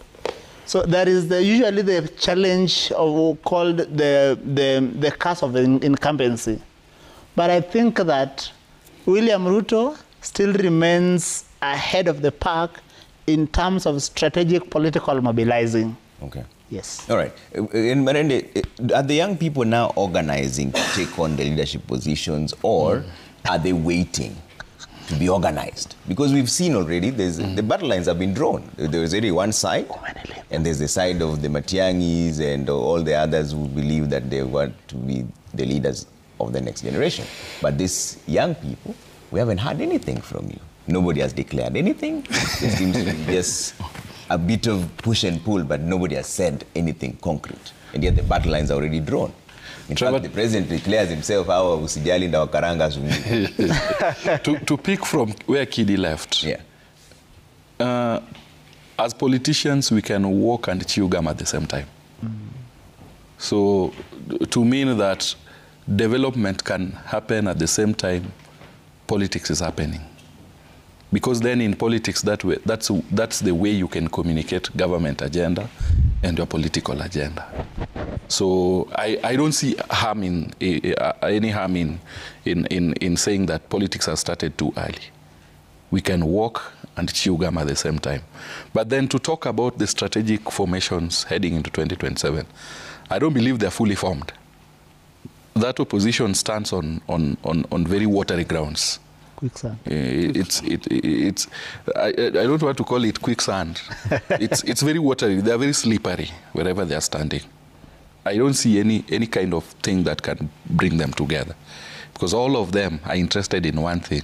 So there is usually the challenge called the curse of incumbency. But I think that William Ruto still remains ahead of the pack in terms of strategic political mobilizing. Okay. Yes. All right. In Marende, are the young people now organizing to take on the leadership positions, or are they waiting to be organized? Because we've seen already, the battle lines have been drawn. There's only one side, and there's the side of the Matiangis and all the others who believe that they want to be the leaders of the next generation. But these young people, we haven't heard anything from you. Nobody has declared anything. There seems to be just a bit of push and pull, but nobody has said anything concrete. And yet the battle lines are already drawn. In fact, the president declares himself, to pick from where Kidi left, yeah. As politicians, we can walk and chew gum at the same time. So to mean that development can happen at the same time politics is happening. Because then in politics, that's the way you can communicate government agenda and your political agenda. So I don't see harm any harm in saying that politics has started too early. We can walk and chew gum at the same time. But then to talk about the strategic formations heading into 2027, I don't believe they're fully formed. That opposition stands on very watery grounds. Quicksand. I don't want to call it quicksand. It's very watery. They are very slippery wherever they are standing. I don't see any kind of thing that can bring them together, because all of them are interested in one thing,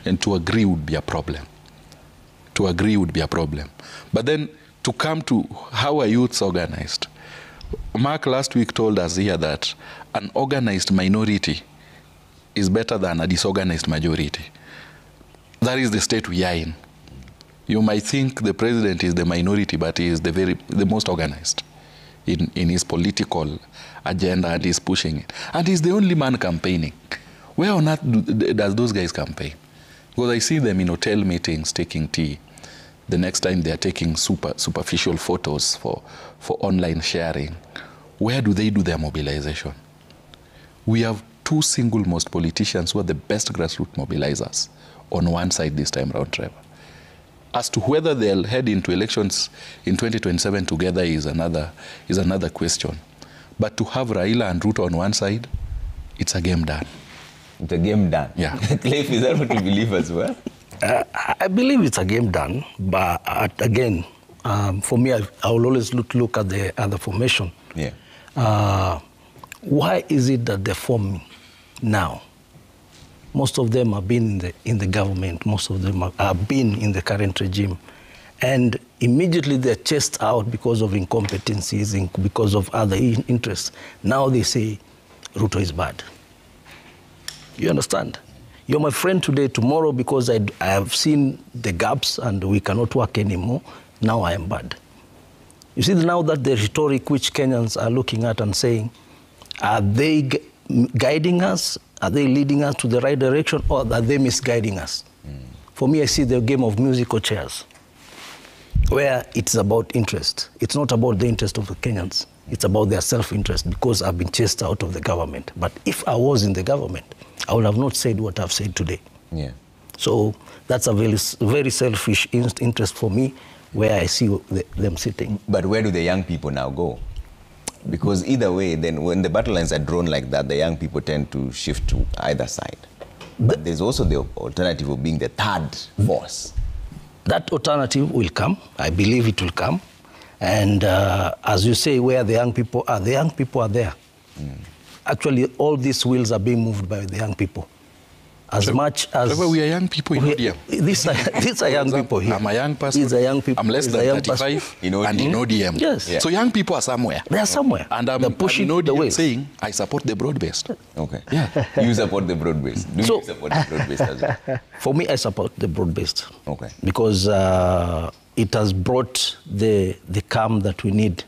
and to agree would be a problem. To agree would be a problem. But then to come to how are youths organized? Mark last week told us here that an organized minority is better than a disorganized majority. that is the state we are in. You might think the president is the minority, but he is the most organized in his political agenda, and he's pushing it. And he's the only man campaigning. Where on earth does those guys campaign? Because I see them in hotel meetings taking tea. The next time they are taking superficial photos for online sharing. Where do they do their mobilization? We have two single-most politicians who are the best grassroots mobilizers on one side this time round, Trevor. As to whether they'll head into elections in 2027 together is another question. But to have Raila and Ruto on one side, it's a game done. It's a game done. Yeah. Cliff, is that what you believe as well? I believe it's a game done, but again, for me, I will always look at the formation. Yeah. Why is it that they're forming now? Most of them have been in the government. Most of them have been in the current regime. And immediately they're chased out because of incompetencies, because of other interests. Now they say Ruto is bad. You understand? You're my friend today, tomorrow, because I have seen the gaps and we cannot work anymore. Now I am bad. You see, now that the rhetoric which Kenyans are looking at and saying, are they guiding us? Are they leading us to the right direction, or are they misguiding us? For me, I see the game of musical chairs, where it's about interest. It's not about the interest of the Kenyans. It's about their self-interest, because I've been chased out of the government. But if I was in the government, I would have not said what I've said today. Yeah. So that's a very selfish interest for me, where I see them sitting. But where do the young people now go? Because either way, then when the battle lines are drawn like that, the young people tend to shift to either side. But there's also the alternative of being the third force. That alternative will come. I believe it will come. And as you say, where the young people are there. Actually, all these wheels are being moved by the young people. As much as... we are young people in ODM. These are young people here. I'm a young person. These are young people. I'm less than 35 and in ODM. Yes. Yeah. So young people are somewhere. They are somewhere. And I'm pushing the way, saying, I support the broad-based. Okay. Yeah. You support the broad-based. Do you support the broad-based as well? For me, I support the broad-based. Okay. Because it has brought the calm that we need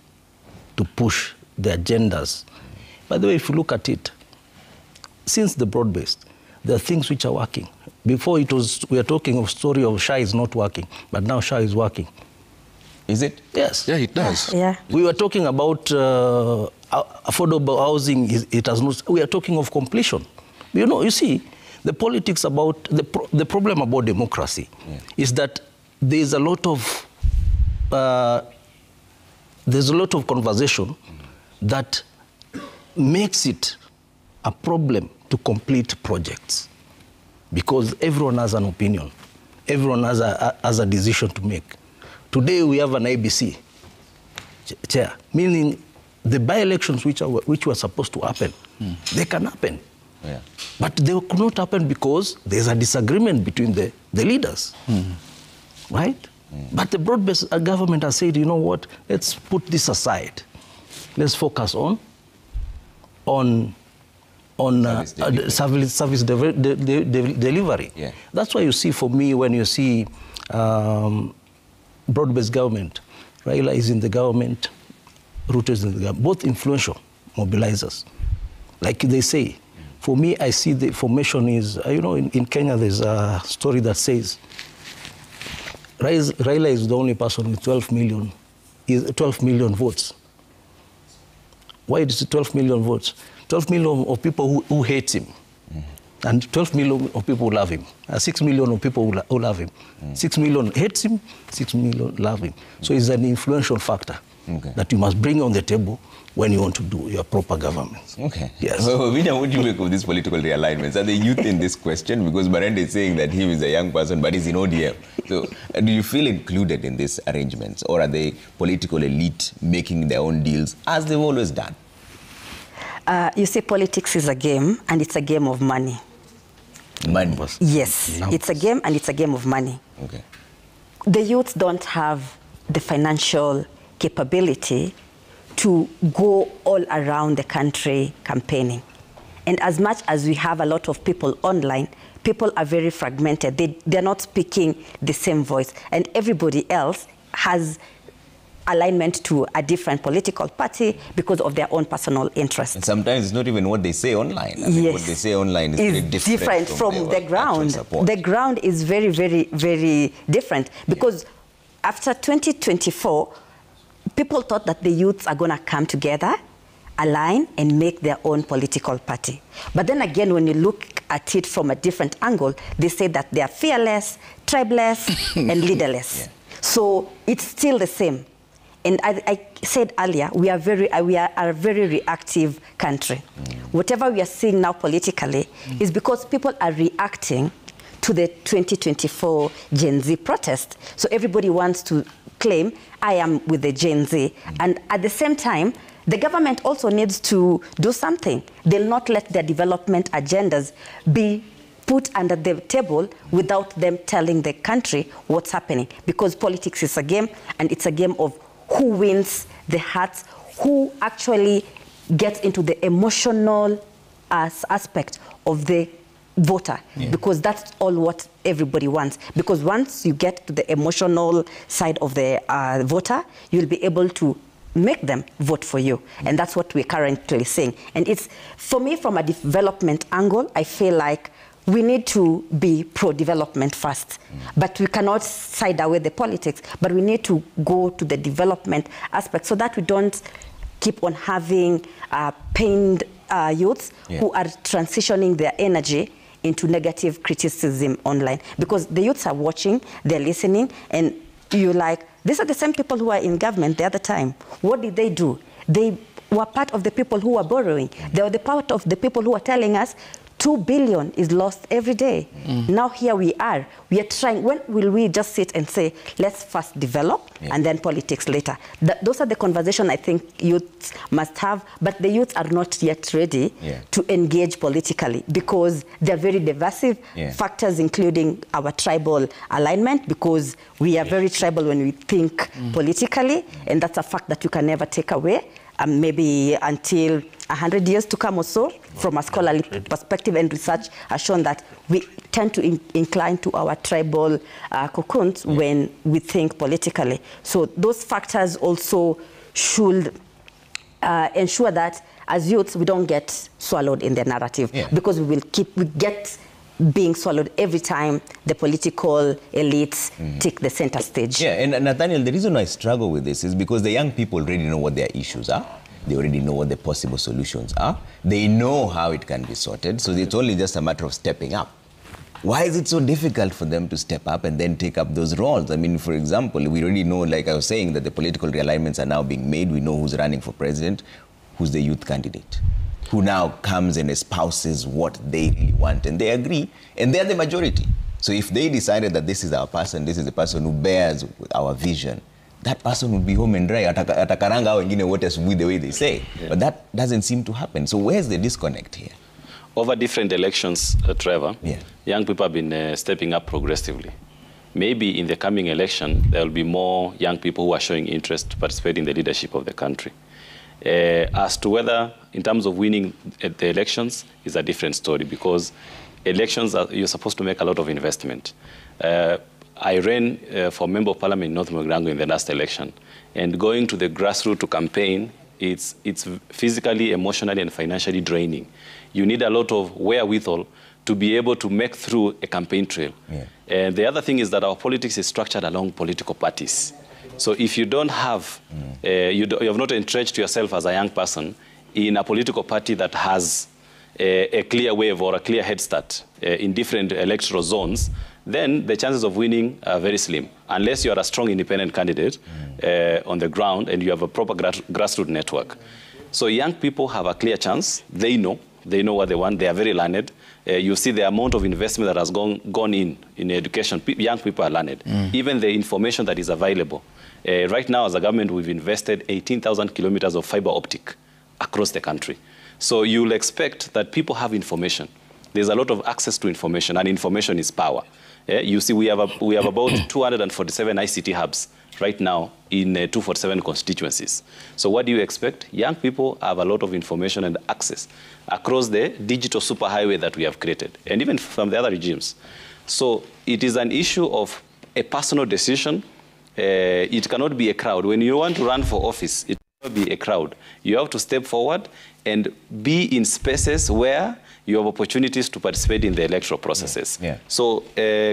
to push the agendas. By the way, if you look at it, since the broad-based, there are things which are working. Before we were talking of story of SHA is not working, but now SHA is working. Is it? Yes. Yeah, it does. Yeah. We were talking about affordable housing. It has not. We are talking of completion. You know, you see, the politics about the problem about democracy is that there is a lot of conversation that makes it a problem to complete projects, because everyone has an opinion, everyone has a decision to make. Today we have an ABC chair, meaning the by-elections which were supposed to happen, they can happen. Yeah. But they could not happen because there's a disagreement between the leaders, right? But the broad-based government has said, you know what, let's put this aside. Let's focus on service delivery. Yeah. That's why you see, for me, when you see broad-based government, Raila is in the government, Ruto is in the government, both influential mobilizers. Like they say, for me, I see the formation is, you know, in Kenya, there's a story that says Raila is the only person with 12 million votes. Why is it 12 million votes? 12 million of people who hate him, and 12 million of people who love him. 6 million of people who love him. 6 million hates him, 6 million love him. So it's an influential factor that you must bring on the table when you want to do your proper government. Okay. Yes. Well, Vinya, what do you make of these political realignments? Are the youth in this question? Because Barende is saying that he is a young person, but he's in ODM. So do you feel included in these arrangements, or are the political elite making their own deals, as they've always done? You see, politics is a game, and it's a game of money. Money? Yes, it's a game, and it's a game of money. Okay. The youth don't have the financial capability to go all around the country campaigning. And as much as we have a lot of people online, people are very fragmented. They're not speaking the same voice. And everybody else has alignment to a different political party because of their own personal interests. And sometimes it's not even what they say online. I mean, what they say online is very different from the ground. The ground is very, very, very different because after 2024, people thought that the youths are going to come together, align, and make their own political party. But then again, when you look at it from a different angle, they say that they are fearless, tribeless, and leaderless. So it's still the same. And I said earlier, we are a very reactive country. Whatever we are seeing now politically is because people are reacting to the 2024 Gen Z protest. So everybody wants to claim, I am with the Gen Z. And at the same time, the government also needs to do something. They'll not let their development agendas be put under the table without them telling the country what's happening. Because politics is a game, and it's a game of who wins the hearts, who actually gets into the emotional aspect of the voter, because that's all what everybody wants. Because once you get to the emotional side of the voter, you'll be able to make them vote for you. And that's what we're currently seeing. And it's, for me, from a development angle, I feel like we need to be pro-development first. But we cannot side away the politics, but we need to go to the development aspect so that we don't keep on having pained youths who are transitioning their energy into negative criticism online. Because the youths are watching, they're listening, and you're like, these are the same people who are in government the other time. What did they do? They were part of the people who were borrowing. They were the part of the people who were telling us 2 billion is lost every day. Now here we are trying. When will we just sit and say, let's first develop and then politics later? Those are the conversations I think youths must have, but the youths are not yet ready to engage politically because they're very divisive factors, including our tribal alignment, because we are very tribal when we think politically, and that's a fact that you can never take away. Maybe until 100 years to come or so, from a scholarly perspective, and research has shown that we tend to incline to our tribal cocoons when we think politically. So those factors also should ensure that as youths, we don't get swallowed in the narrative, because we get being swallowed every time the political elites take the center stage. Yeah, and Nathaniel, the reason I struggle with this is because the young people already know what their issues are. They already know what the possible solutions are. They know how it can be sorted, so it's only just a matter of stepping up. Why is it so difficult for them to step up and then take up those roles? I mean, for example, we already know, like I was saying, that the political realignments are now being made. We know who's running for president, who's the youth candidate, who now comes and espouses what they really want, and they agree, and they're the majority. So if they decided that this is our person, this is the person who bears our vision, that person would be home and dry, atakaranga au wengine wote asubuhi, the way they say. But that doesn't seem to happen. So where's the disconnect here? Over different elections, Trevor, young people have been stepping up progressively. Maybe in the coming election, there will be more young people who are showing interest to participate in the leadership of the country. As to whether, in terms of winning the elections, is a different story, because elections, you're supposed to make a lot of investment. I ran for Member of Parliament in North Mugirango in the last election, and going to the grassroots to campaign, it's physically, emotionally, and financially draining. You need a lot of wherewithal to be able to make through a campaign trail. And the other thing is that our politics is structured along political parties. So if you don't have, you have not entrenched yourself as a young person in a political party that has a clear wave or a clear head start in different electoral zones, then the chances of winning are very slim, unless you are a strong independent candidate on the ground and you have a proper grassroots network. So young people have a clear chance. They know what they want. They are very learned. You see the amount of investment that has gone in education. Young people are learned. Even the information that is available. Right now, as a government, we've invested 18,000 kilometers of fiber optic across the country. So you'll expect that people have information. There's a lot of access to information, and information is power. You see, we have about 247 ICT hubs right now in 247 constituencies. So what do you expect? Young people have a lot of information and access across the digital superhighway that we have created, and even from the other regimes. So it is an issue of a personal decision. It cannot be a crowd. When you want to run for office, it cannot be a crowd. You have to step forward and be in spaces where you have opportunities to participate in the electoral processes. Yeah. So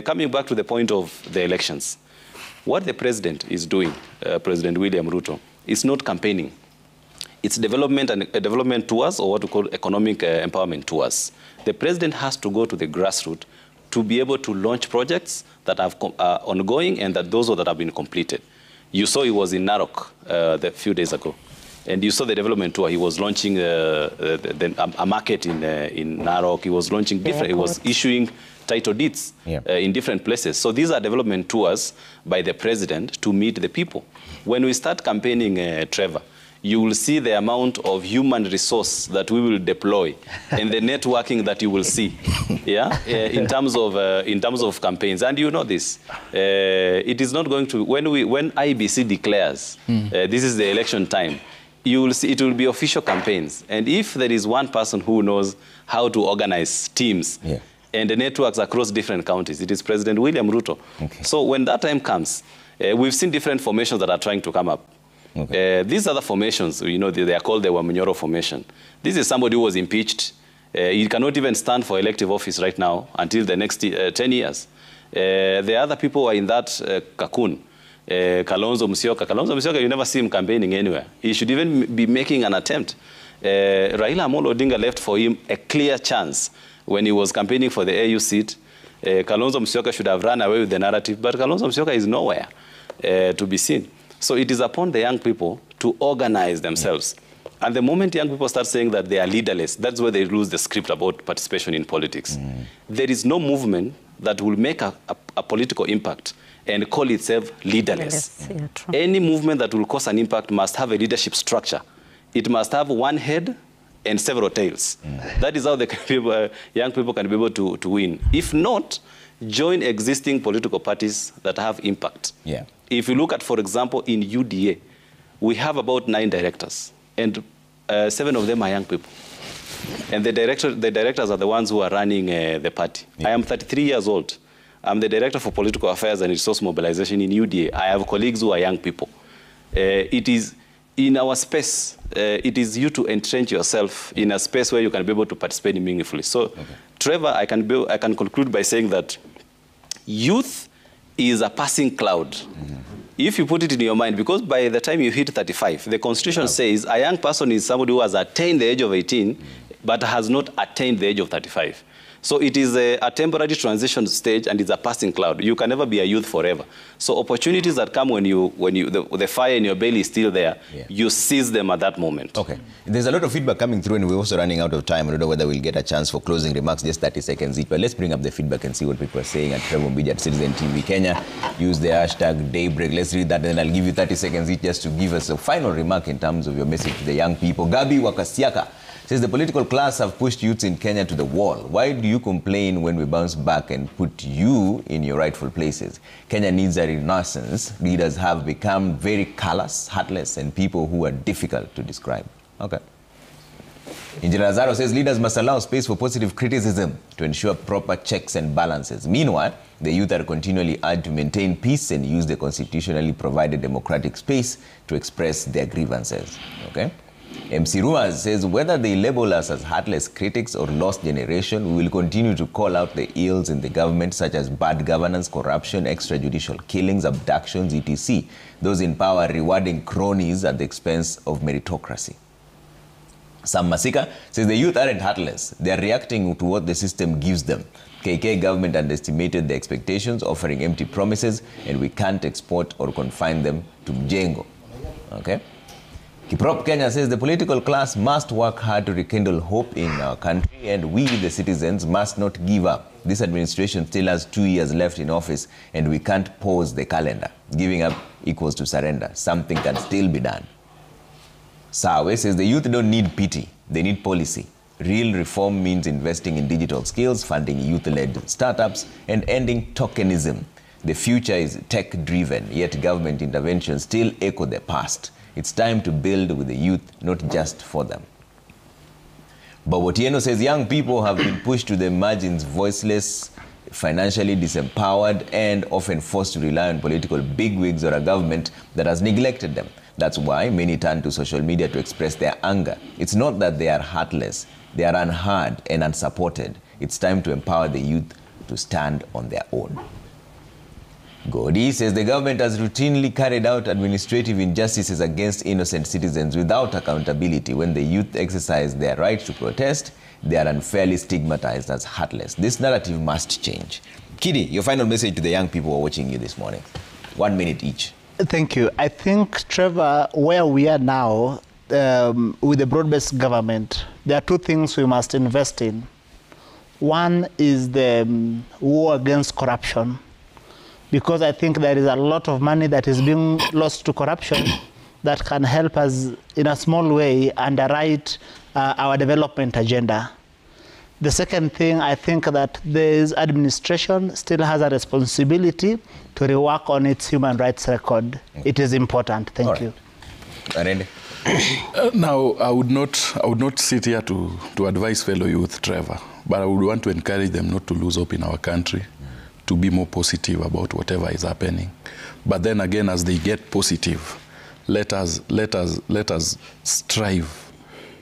coming back to the point of the elections, what the president is doing, President William Ruto, is not campaigning. It's development and development tours, or what we call economic empowerment tours. The president has to go to the grassroots to be able to launch projects that are ongoing and that those that have been completed. You saw he was in Narok a few days ago, and you saw the development tour. He was launching a market in Narok. He was launching different. He was issuing title deeds in different places. So these are development tours by the president to meet the people. When we start campaigning, Trevor, you will see the amount of human resource that we will deploy and the networking that you will see, in terms of campaigns. And you know this, it is not going to, when IBC declares this is the election time, you will see it will be official campaigns. And if there is one person who knows how to organize teams and the networks across different counties, it is President William Ruto. Okay. So when that time comes, we've seen different formations that are trying to come up. Okay. These other formations, you know, they are called the Wamanyoro formation. This is somebody who was impeached. He cannot even stand for elective office right now until the next 10 years. The other people who are in that cocoon, Kalonzo Musyoka, you never see him campaigning anywhere. He should even be making an attempt. Raila Amolo Odinga left for him a clear chance when he was campaigning for the AU seat. Kalonzo Musyoka should have run away with the narrative, but Kalonzo Musyoka is nowhere to be seen. So it is upon the young people to organize themselves. And the moment young people start saying that they are leaderless, that's where they lose the script about participation in politics. There is no movement that will make a political impact and call itself leaderless. Any movement that will cause an impact must have a leadership structure. It must have one head and several tails. That is how the young people can be able to win. If not, join existing political parties that have impact. Yeah. If you look at, for example, in UDA, we have about 9 directors, and 7 of them are young people. And the directors are the ones who are running the party. Yeah. I am 33 years old. I'm the director for political affairs and resource mobilization in UDA. I have colleagues who are young people. It is in our space, it is you to entrench yourself in a space where you can be able to participate meaningfully. So, Trevor, I can conclude by saying that youth is a passing cloud. If you put it in your mind, because by the time you hit 35, the Constitution says a young person is somebody who has attained the age of 18, but has not attained the age of 35. So it is a temporary transition stage, and it's a passing cloud. You can never be a youth forever. So opportunities that come when the fire in your belly is still there, you seize them at that moment. Okay. There's a lot of feedback coming through, and we're also running out of time. I don't know whether we'll get a chance for closing remarks, just 30 seconds each. But let's bring up the feedback and see what people are saying at Trevor Mbiji at Citizen TV Kenya. Use the hashtag Daybreak. Let's read that, and then I'll give you 30 seconds each just to give us a final remark in terms of your message to the young people. Gabi Wakasiaka says the political class have pushed youths in Kenya to the wall. Why do you complain when we bounce back and put you in your rightful places? Kenya needs a renaissance. Leaders have become very callous, heartless, and people who are difficult to describe. Okay. Engineer Lazaro says leaders must allow space for positive criticism to ensure proper checks and balances. Meanwhile, the youth are continually urged to maintain peace and use the constitutionally provided democratic space to express their grievances. Okay. MC Ruaz says whether they label us as heartless critics or lost generation, we will continue to call out the ills in the government such as bad governance, corruption, extrajudicial killings, abductions, etc. Those in power rewarding cronies at the expense of meritocracy. Sam Masika says the youth aren't heartless. They are reacting to what the system gives them. KK government underestimated the expectations, offering empty promises, and we can't export or confine them to Mjengo. Okay? Kiprop Kenya says the political class must work hard to rekindle hope in our country, and we, the citizens, must not give up. This administration still has 2 years left in office, and we can't pause the calendar. Giving up equals to surrender. Something can still be done. Sawe says the youth don't need pity, they need policy. Real reform means investing in digital skills, funding youth-led startups, and ending tokenism. The future is tech-driven, yet government interventions still echo the past. It's time to build with the youth, not just for them. But Otieno says young people have been pushed to the margins, voiceless, financially disempowered, and often forced to rely on political bigwigs or a government that has neglected them. That's why many turn to social media to express their anger. It's not that they are heartless, they are unheard and unsupported. It's time to empower the youth to stand on their own. Godi says the government has routinely carried out administrative injustices against innocent citizens without accountability. When the youth exercise their right to protest, they are unfairly stigmatized as heartless. This narrative must change. Kidi, your final message to the young people who are watching you this morning. 1 minute each. Thank you. I think, Trevor, where we are now with the broad-based government, there are two things we must invest in. One is the war against corruption, because I think there is a lot of money that is being lost to corruption that can help us in a small way underwrite our development agenda. The second thing, I think that this administration still has a responsibility to rework on its human rights record. It is important. Thank you. Randy? Now, I would not sit here to advise fellow youth, Trevor, but I would want to encourage them not to lose hope in our country, to be more positive about whatever is happening. But then again, as they get positive, let us strive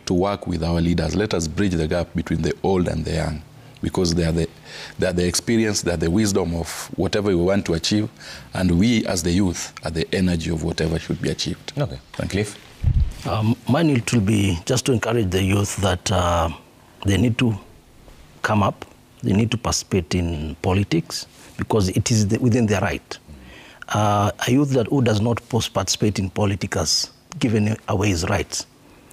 to work with our leaders. Let us bridge the gap between the old and the young, because they are the experience, they are the wisdom of whatever we want to achieve, and we as the youth are the energy of whatever should be achieved. Okay. Thank you. Mine it will be just to encourage the youth that they need to come up, they need to participate in politics, because it is within their right. A youth who does not participate in politics has given away his rights.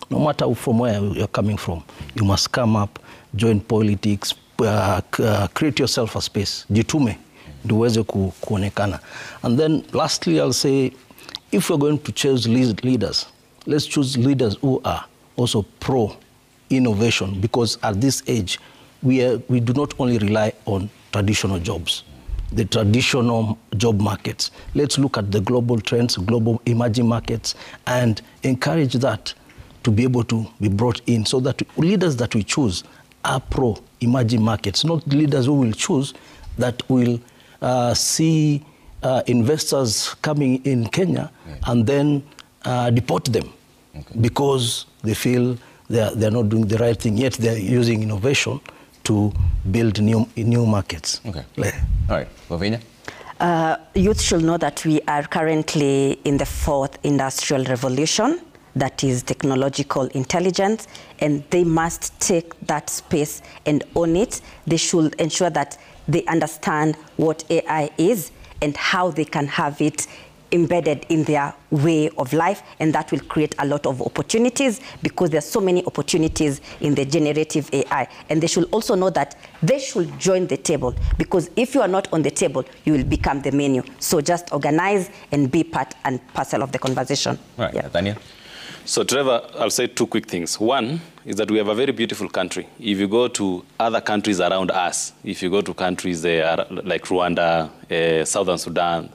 No matter from where you're coming from, you must come up, join politics, create yourself a space. Jitume, duweze kuonekana. And then lastly, I'll say, if we're going to choose leaders, let's choose leaders who are also pro-innovation, because at this age, we do not only rely on traditional jobs, the traditional job markets. Let's look at the global trends, global emerging markets, and encourage that to be able to be brought in, so that leaders that we choose are pro-emerging markets, not leaders who will choose that will see investors coming in Kenya and then deport them because they feel they're not doing the right thing, yet they're using innovation to build new markets. Okay. All right. Wavinya? Youth should know that we are currently in the 4th industrial revolution, that is technological intelligence, and they must take that space and own it. They should ensure that they understand what AI is and how they can have it embedded in their way of life, and that will create a lot of opportunities, because there are so many opportunities in the generative AI. And they should also know that they should join the table, because if you are not on the table, you will become the menu. So just organize and be part and parcel of the conversation. Right, yeah. Nathaniel? So Trevor, I'll say two quick things. One is that we have a very beautiful country. If you go to other countries around us, if you go to countries like Rwanda, Southern Sudan,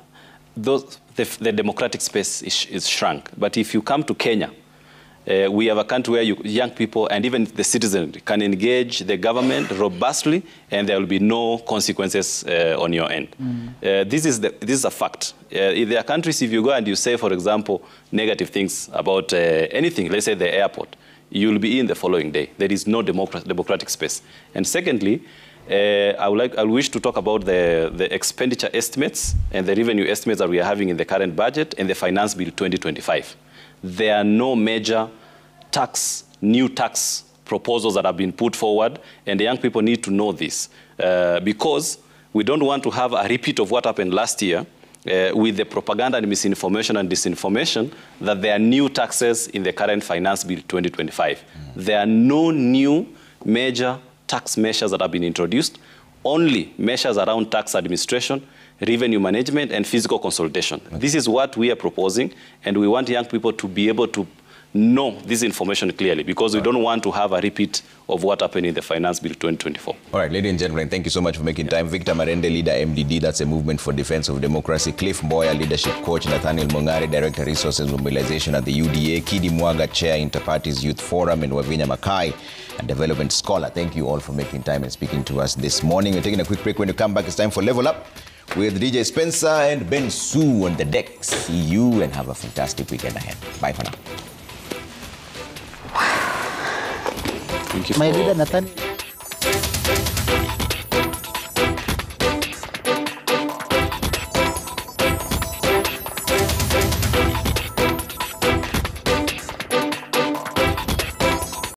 the democratic space is shrunk. But if you come to Kenya, we have a country where young people and even the citizens can engage the government robustly, and there will be no consequences on your end. This is a fact. There are countries, if you go and you say, for example, negative things about anything, let's say the airport, you will be in the following day. There is no democratic space. And secondly, I wish to talk about the expenditure estimates and the revenue estimates that we are having in the current budget and the Finance Bill 2025. There are no major new tax proposals that have been put forward, and the young people need to know this because we don't want to have a repeat of what happened last year with the propaganda and misinformation and disinformation that there are new taxes in the current Finance Bill 2025. There are no new major tax measures that have been introduced, only measures around tax administration, revenue management, and fiscal consolidation. This is what we are proposing, and we want young people to be able to know this information clearly, because we don't want to have a repeat of what happened in the Finance Bill 2024. All right, ladies and gentlemen, thank you so much for making time. Victor Marende, leader MDD, that's a Movement for Defense of Democracy. Cliff Mboya, leadership coach. Nathaniel Mongare, director resources mobilization at the UDA. Kidi Mwaga, chair Interparties Youth Forum, and Wavinya Makai, a development scholar. Thank you all for making time and speaking to us this morning. We're taking a quick break. When you come back, it's time for Level Up with DJ Spencer and Ben Sue on the deck. See you and have a fantastic weekend ahead. Bye for now. Thank you. My leader, Nathaniel.